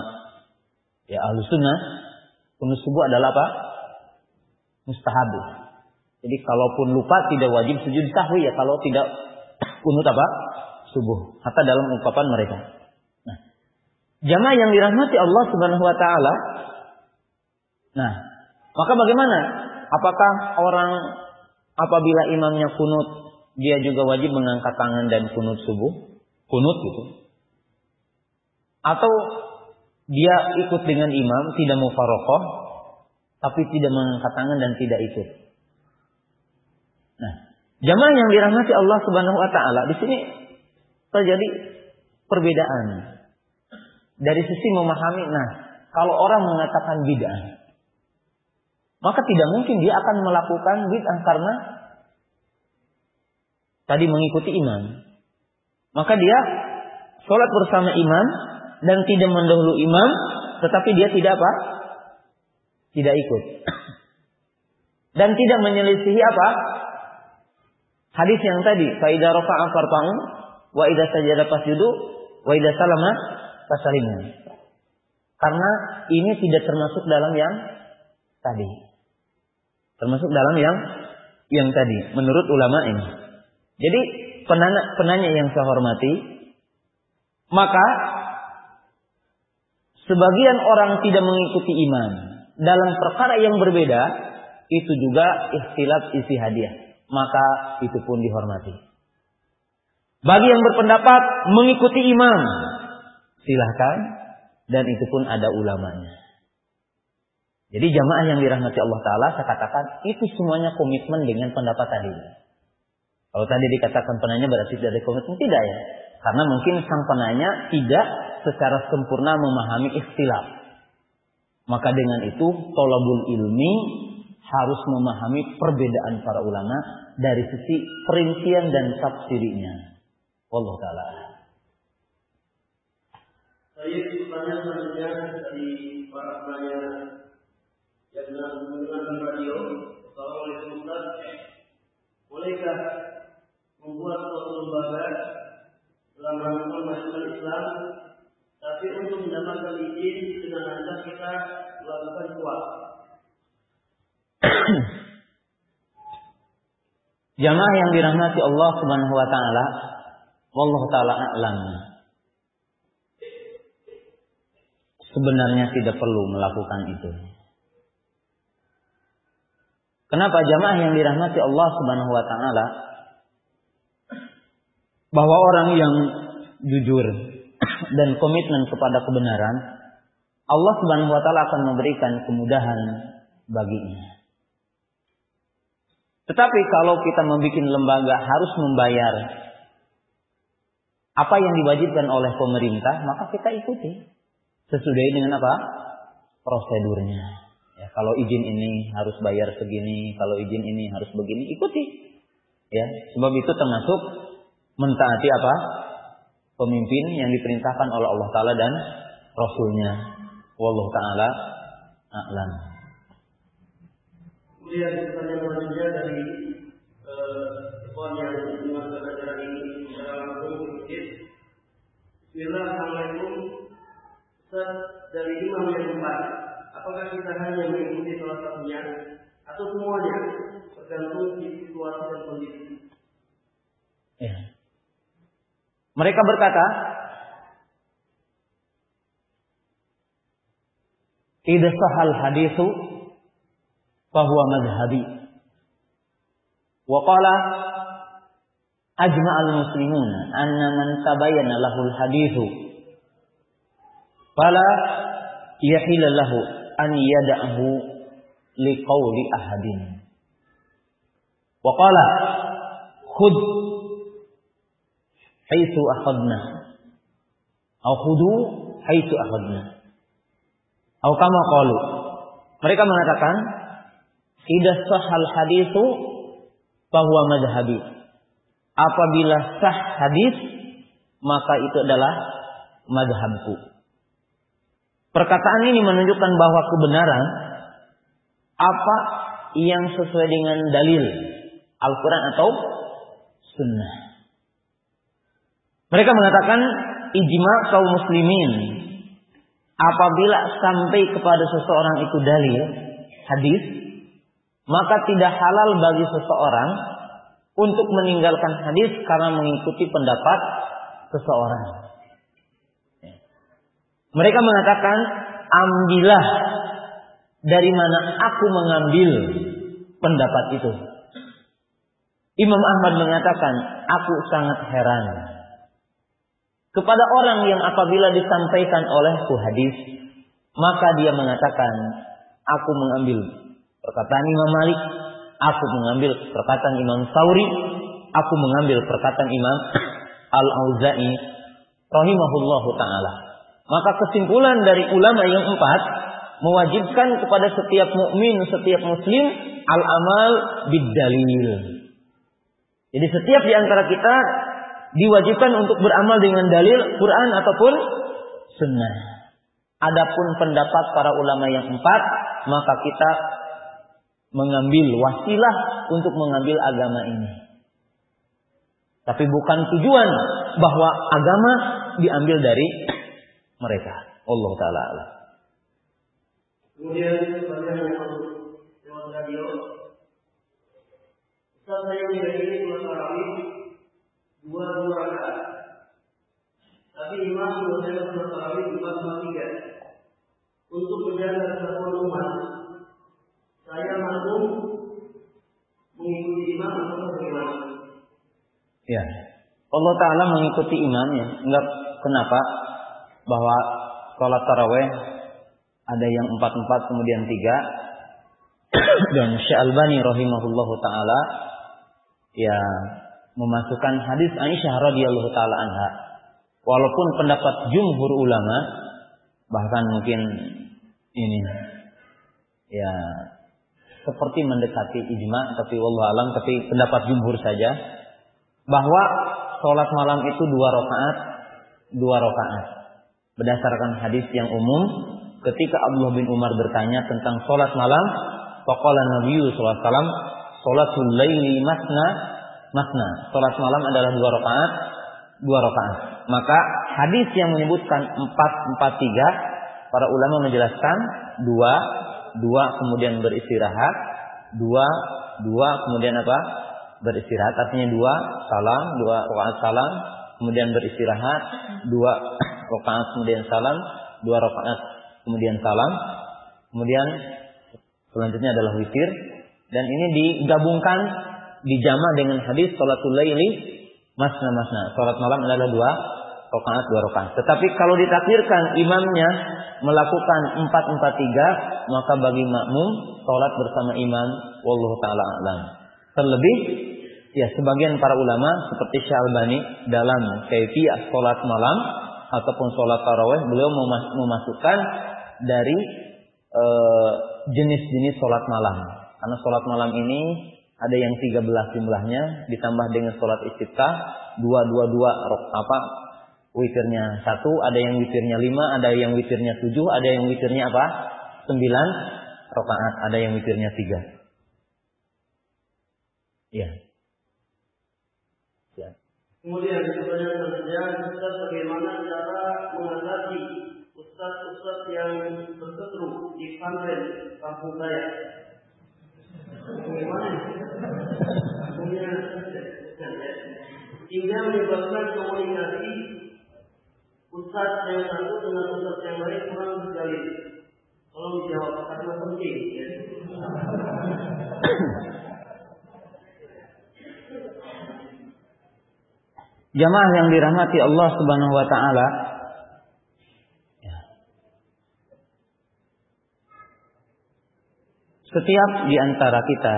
ya ahlu sunnah, kunut subuh adalah apa? Mustahab. Jadi kalaupun lupa tidak wajib sujud sahwi ya kalau tidak kunut apa? Subuh. Hatta dalam ungkapan mereka. Nah, jamaah yang dirahmati Allah Subhanahu wa taala. Nah, maka bagaimana? Apakah orang apabila imamnya kunut, dia juga wajib mengangkat tangan dan kunut subuh? Kunut gitu. Atau dia ikut dengan imam, tidak mufaraqah, tapi tidak mengangkat tangan dan tidak ikut. Nah, jamaah yang dirahmati Allah Subhanahu wa taala, di sini terjadi perbedaan dari sisi memahami. Nah, kalau orang mengatakan bid'ah, maka tidak mungkin dia akan melakukan bid'ah karena tadi mengikuti imam. Maka dia sholat bersama imam dan tidak mendahului imam, tetapi dia tidak apa? Tidak ikut. Dan tidak menyelisihi apa? Hadis yang tadi, fa idza rafa'a farfa'u wa idza sajada fasjudu wa idza salama fasalimu. Karena ini tidak termasuk dalam yang tadi. Termasuk dalam yang tadi menurut ulama ini. Jadi penanya yang saya hormati, maka sebagian orang tidak mengikuti imam dalam perkara yang berbeda, itu juga ikhtilaf isi hadiah, maka itu pun dihormati. Bagi yang berpendapat mengikuti imam, silahkan, dan itu pun ada ulamanya. Jadi jamaah yang dirahmati Allah Ta'ala, saya katakan itu semuanya komitmen dengan pendapat tadi. Kalau tadi dikatakan penanya berarti tidak ada komitmen, tidak ya. Karena mungkin sang penanya tidak secara sempurna memahami ikhtilaf. Maka dengan itu thalabul ilmi harus memahami perbedaan para ulama dari sisi perincian dan tafsirnya. Wallahu ta'ala. Saya pertanyaan selanjutnya dari para penanya yang mendengarkan radio. Assalamualaikum Ustaz. Bolehkah membuat suatu lembaga dalam rangka memajukan Islam, tapi untuk mendapatkan izin dengan lancar kita melakukan kuat? Jamaah yang dirahmati Allah Subhanahu wa taala, wallahu taala a'lam. Sebenarnya tidak perlu melakukan itu. Kenapa jamaah yang dirahmati Allah Subhanahu wa taala? Bahwa orang yang jujur dan komitmen kepada kebenaran, Allah Subhanahu wa taala akan memberikan kemudahan baginya. Tetapi kalau kita membuat lembaga harus membayar apa yang diwajibkan oleh pemerintah, maka kita ikuti sesuai dengan apa? Prosedurnya. Ya, kalau izin ini harus bayar segini, kalau izin ini harus begini, ikuti. Ya, sebab itu termasuk mentaati apa? Pemimpin yang diperintahkan oleh Allah Ta'ala dan Rasulnya. Wallahu ta'ala a'lam. Kemudian pertanyaan selanjutnya dari ikhwan yang mendengarkan acara ini secara langsung di masjid. Bismillahirrahmanirrahim. Ustaz, dari imam yang empat, apakah kita hanya mengikuti salah satunya atau semuanya, tergantung situasi dan kondisi? Ya. Mereka berkata, idza sahal haditsu fahuwa madhhabi. Wa qala ajma'al muslimuna anna man tabayyana lahul haditsu fala yahilla lahu an yada'ahu liqauli ahadin. Wa qala khudh haitsu akhadna. Au khudu haitsu akhadna. Au kama qalu. Mereka mengatakan, idza sahal haditsu fa huwa madhhabi. Apabila sah hadis, maka itu adalah madhabku. Perkataan ini menunjukkan bahwa kebenaran apa yang sesuai dengan dalil Al-Quran atau Sunnah. Mereka mengatakan ijma kaum muslimin apabila sampai kepada seseorang itu dalil hadis, maka tidak halal bagi seseorang untuk meninggalkan hadis karena mengikuti pendapat seseorang. Mereka mengatakan, ambillah dari mana aku mengambil pendapat itu. Imam Ahmad mengatakan, aku sangat heran kepada orang yang apabila disampaikan olehku hadis, maka dia mengatakan, aku mengambil perkataan Imam Malik, aku mengambil perkataan Imam Tsauri, aku mengambil perkataan Imam Al-Auza'i rahimahullahu ta'ala. Maka kesimpulan dari ulama yang empat mewajibkan kepada setiap mukmin, setiap muslim al-amal bid-dalil. Jadi setiap di antara kita diwajibkan untuk beramal dengan dalil Quran ataupun Sunnah. Adapun pendapat para ulama yang empat, maka kita mengambil wasilah untuk mengambil agama ini. Tapi bukan tujuan bahwa agama diambil dari mereka. Allah Ta'ala alam. Kemudian pertanyaan yang lewat radio. Ustaz, saya meyakini sholat tarawih 2 rakaat. Tapi imam mengerjakan sholat tarawih 4-3. Untuk menjaga kesatuan umat, saya makmum mengikuti imam atau bagaimana? Ya, Allah Ta'ala mengikuti imamnya. Enggak, kenapa? Bahwa sholat tarawih ada yang 4 kemudian 3. Dan Syekh Albani rahimahullahu ta'ala ya memasukkan hadis Aisyah radhiyallahu ta'ala anha. Walaupun pendapat jumhur ulama, bahkan mungkin ini ya seperti mendekati ijma, tapi wallahu alam, tapi pendapat jumhur saja bahwa sholat malam itu 2 rakaat. Berdasarkan hadis yang umum, ketika Abdullah bin Umar bertanya tentang sholat malam, faqala Nabi sallallahu alaihi wasallam, sholatul laili masna. Sholat malam adalah 2 rakaat. Maka hadis yang menyebutkan 4-3, para ulama menjelaskan 2 kemudian beristirahat, 2 kemudian apa? Beristirahat, artinya 2 rakaat salam, kemudian beristirahat, 2 rakaat kemudian salam, 2 rakaat kemudian salam, kemudian selanjutnya adalah witir, dan ini digabungkan, dijama dengan hadis sholatul laili masna. Sholat malam adalah 2 rakaat. Tetapi kalau ditakdirkan imamnya melakukan 4-3, maka bagi makmum sholat bersama imam, wallahu ta'ala a'lam. Terlebih ya sebagian para ulama seperti Syekh Albani dalam kaifiyah sholat malam ataupun sholat tarawih, beliau memasukkan dari jenis-jenis sholat malam. Karena sholat malam ini ada yang 13 jumlahnya, ditambah dengan sholat istiftah 2 witirnya 1, ada yang witirnya 5, ada yang witirnya 7, ada yang witirnya 9 rakaat, ada yang witirnya 3. Ya. Kemudian pertanyaan selanjutnya, Ustaz, bagaimana cara mengatasi ustaz-ustaz yang berseteru di pesantren kampung saya? Bagaimana? Hingga menyebabkan komunikasi ustaz yang satu dengan ustaz yang lain kurang terjalin. Tolong dijawab karena penting. Ya. Jamaah yang dirahmati Allah Subhanahu wa taala, setiap di antara kita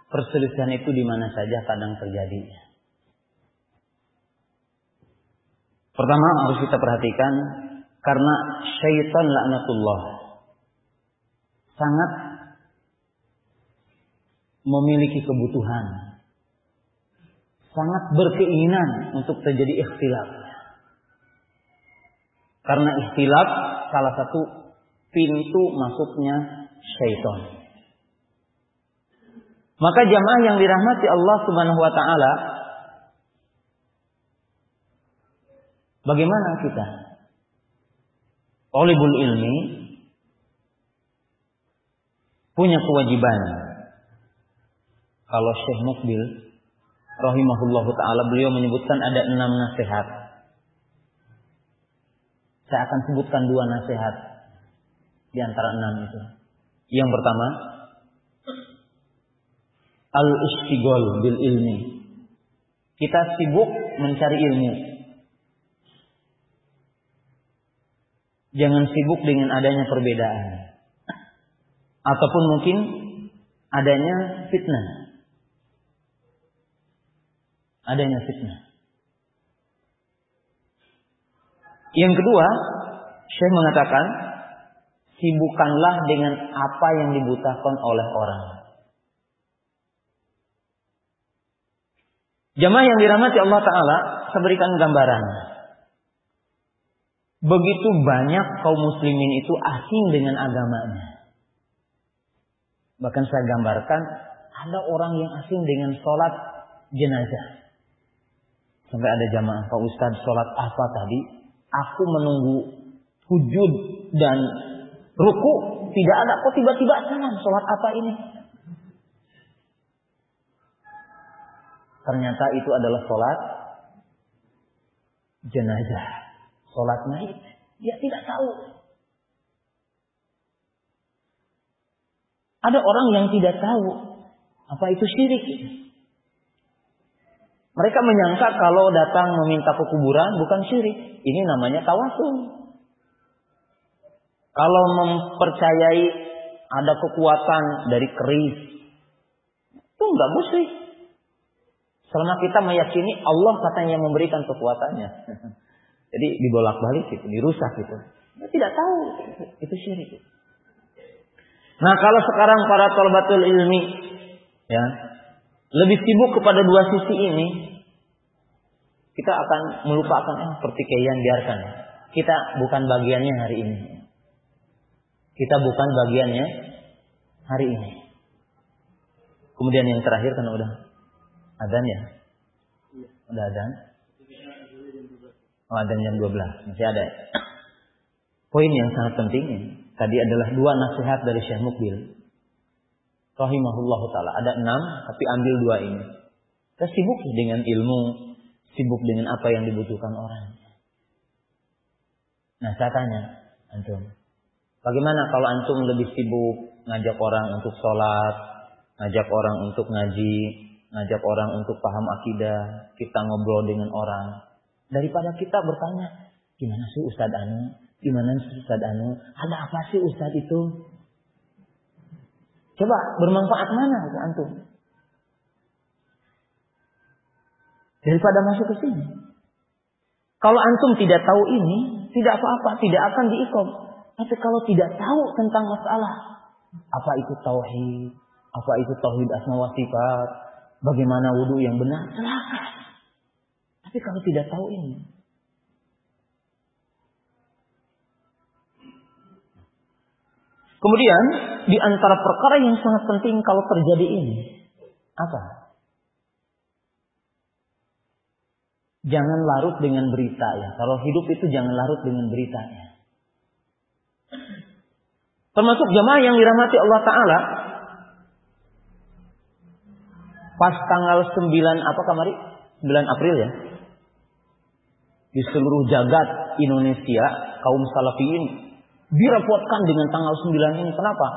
perselisihan itu di mana saja kadang terjadi. Pertama harus kita perhatikan, karena syaitan laknatullah sangat memiliki kebutuhan, sangat berkeinginan untuk terjadi ikhtilaf. Karena ikhtilaf salah satu pintu masuknya syaitan. Maka jamaah yang dirahmati Allah Subhanahu wa taala, bagaimana kita? Thalibul ilmi punya kewajiban. Kalau Syekh Mukbil rahimahullahu taala, beliau menyebutkan ada 6 nasihat. Saya akan sebutkan 2 nasihat di antara 6 itu. Yang pertama, al-ishtighal bil ilmi. Kita sibuk mencari ilmu. Jangan sibuk dengan adanya perbedaan. Ataupun mungkin adanya fitnah. Adanya fitnah. Yang kedua, Syekh mengatakan, sibukkanlah dengan apa yang dibutuhkan oleh orang. Jamaah yang dirahmati Allah Ta'ala, saya berikan gambaran. Begitu banyak kaum muslimin itu asing dengan agamanya. Bahkan saya gambarkan, ada orang yang asing dengan sholat jenazah. Sampai ada jamaah, Pak Ustaz, sholat apa tadi? Aku menunggu sujud dan ruku, tidak ada. Kok tiba-tiba salam? Sholat apa ini? Ternyata itu adalah sholat jenazah, sholat mayit. Dia tidak tahu. Ada orang yang tidak tahu apa itu syirik. Mereka menyangka kalau datang meminta ke kuburan bukan syirik. Ini namanya tawasul. Kalau mempercayai ada kekuatan dari keris, itu enggak musyrik. Selama kita meyakini Allah katanya memberikan kekuatannya. Jadi dibolak-balik gitu, dirusak gitu. Dia tidak tahu itu syirik. Nah, kalau sekarang para thalabatul ilmi ya, lebih sibuk kepada 2 sisi ini, kita akan melupakan pertikaian, biarkan. Kita bukan bagiannya hari ini. Kita bukan bagiannya hari ini. Kemudian yang terakhir, kan udah adzan ya? Udah adzan? Oh, adzan jam 12. Masih ada. Poin yang sangat penting tadi adalah 2 nasihat dari Syekh Mukbil rahimahullahu taala. Ada 6, tapi ambil 2 ini. Kita sibuk dengan ilmu, sibuk dengan apa yang dibutuhkan orang. Nah, saya tanya antum, bagaimana kalau antum lebih sibuk ngajak orang untuk sholat, ngajak orang untuk ngaji, ngajak orang untuk paham akidah, kita ngobrol dengan orang, daripada kita bertanya, gimana sih Ustadz Anu? Gimana sih Ustadz Anu? Ada apa sih Ustadz itu? Coba bermanfaat mana antum? Daripada masuk ke sini. Kalau antum tidak tahu ini, tidak apa-apa, tidak akan diikom. Tapi kalau tidak tahu tentang masalah, apa itu tauhid, apa itu tauhid asma wa sifat, bagaimana wudu yang benar, silakan. Tapi kalau tidak tahu ini, kemudian di antara perkara yang sangat penting kalau terjadi ini, apa? Jangan larut dengan berita ya. Kalau hidup itu jangan larut dengan berita ya. Termasuk jamaah yang dirahmati Allah Ta'ala. Pas tanggal 9 apa kemarin? 9 April ya. Di seluruh jagat Indonesia, kaum salafiyin direpotkan dengan tanggal 9 ini. Kenapa?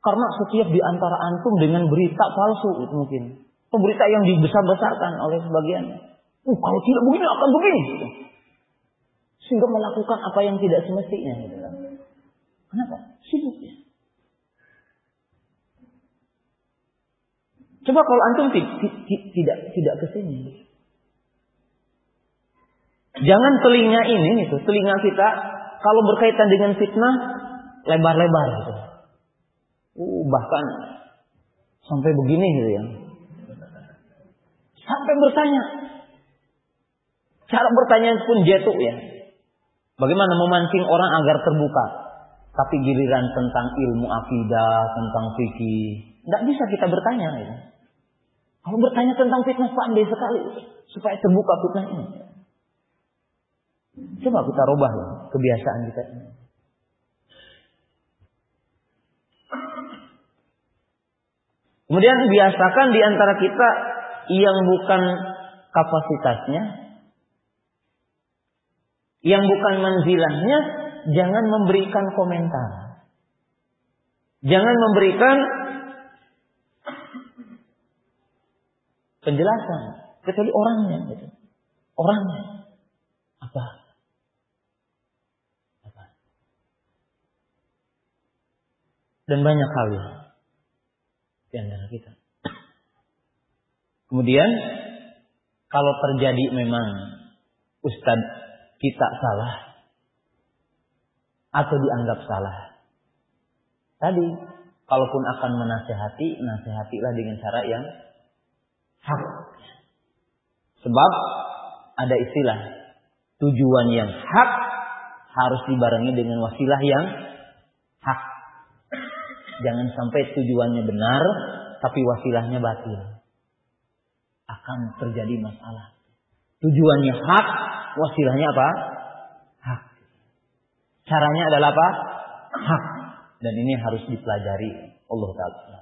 Karena setiap di antara antum dengan berita palsu itu mungkin. Atau berita yang dibesar-besarkan oleh sebagian. Kalau tidak begini akan begini. Sehingga melakukan apa yang tidak semestinya. Kenapa? Sibuk ya. Coba kalau antum tidak ke sini. Jangan telinga ini itu, telinga kita kalau berkaitan dengan fitnah lebar-lebar gitu. Bahkan sampai begini gitu ya. Sampai bertanya. Cara bertanya pun jatuh ya. Bagaimana memancing orang agar terbuka. Tapi giliran tentang ilmu akidah, tentang fikih, tidak bisa kita bertanya gitu. Kalau bertanya tentang fitnah pandai sekali supaya terbuka fitnah ini. Coba kita rubah ya, kebiasaan kita ini. Kemudian biasakan di antara kita yang bukan kapasitasnya, yang bukan manzilahnya, jangan memberikan komentar. Jangan memberikan penjelasan kecuali orangnya gitu. Orangnya apa? Dan banyak hal di antara kita. Kemudian kalau terjadi memang ustadz kita salah atau dianggap salah, tadi kalaupun akan menasehati, nasehatilah dengan cara yang hak. Sebab ada istilah tujuan yang hak harus dibarengi dengan wasilah yang hak. Jangan sampai tujuannya benar tapi wasilahnya batil. Akan terjadi masalah. Tujuannya hak, wasilahnya apa? Hak. Caranya adalah apa? Hak. Dan ini harus dipelajari Allah Ta'ala.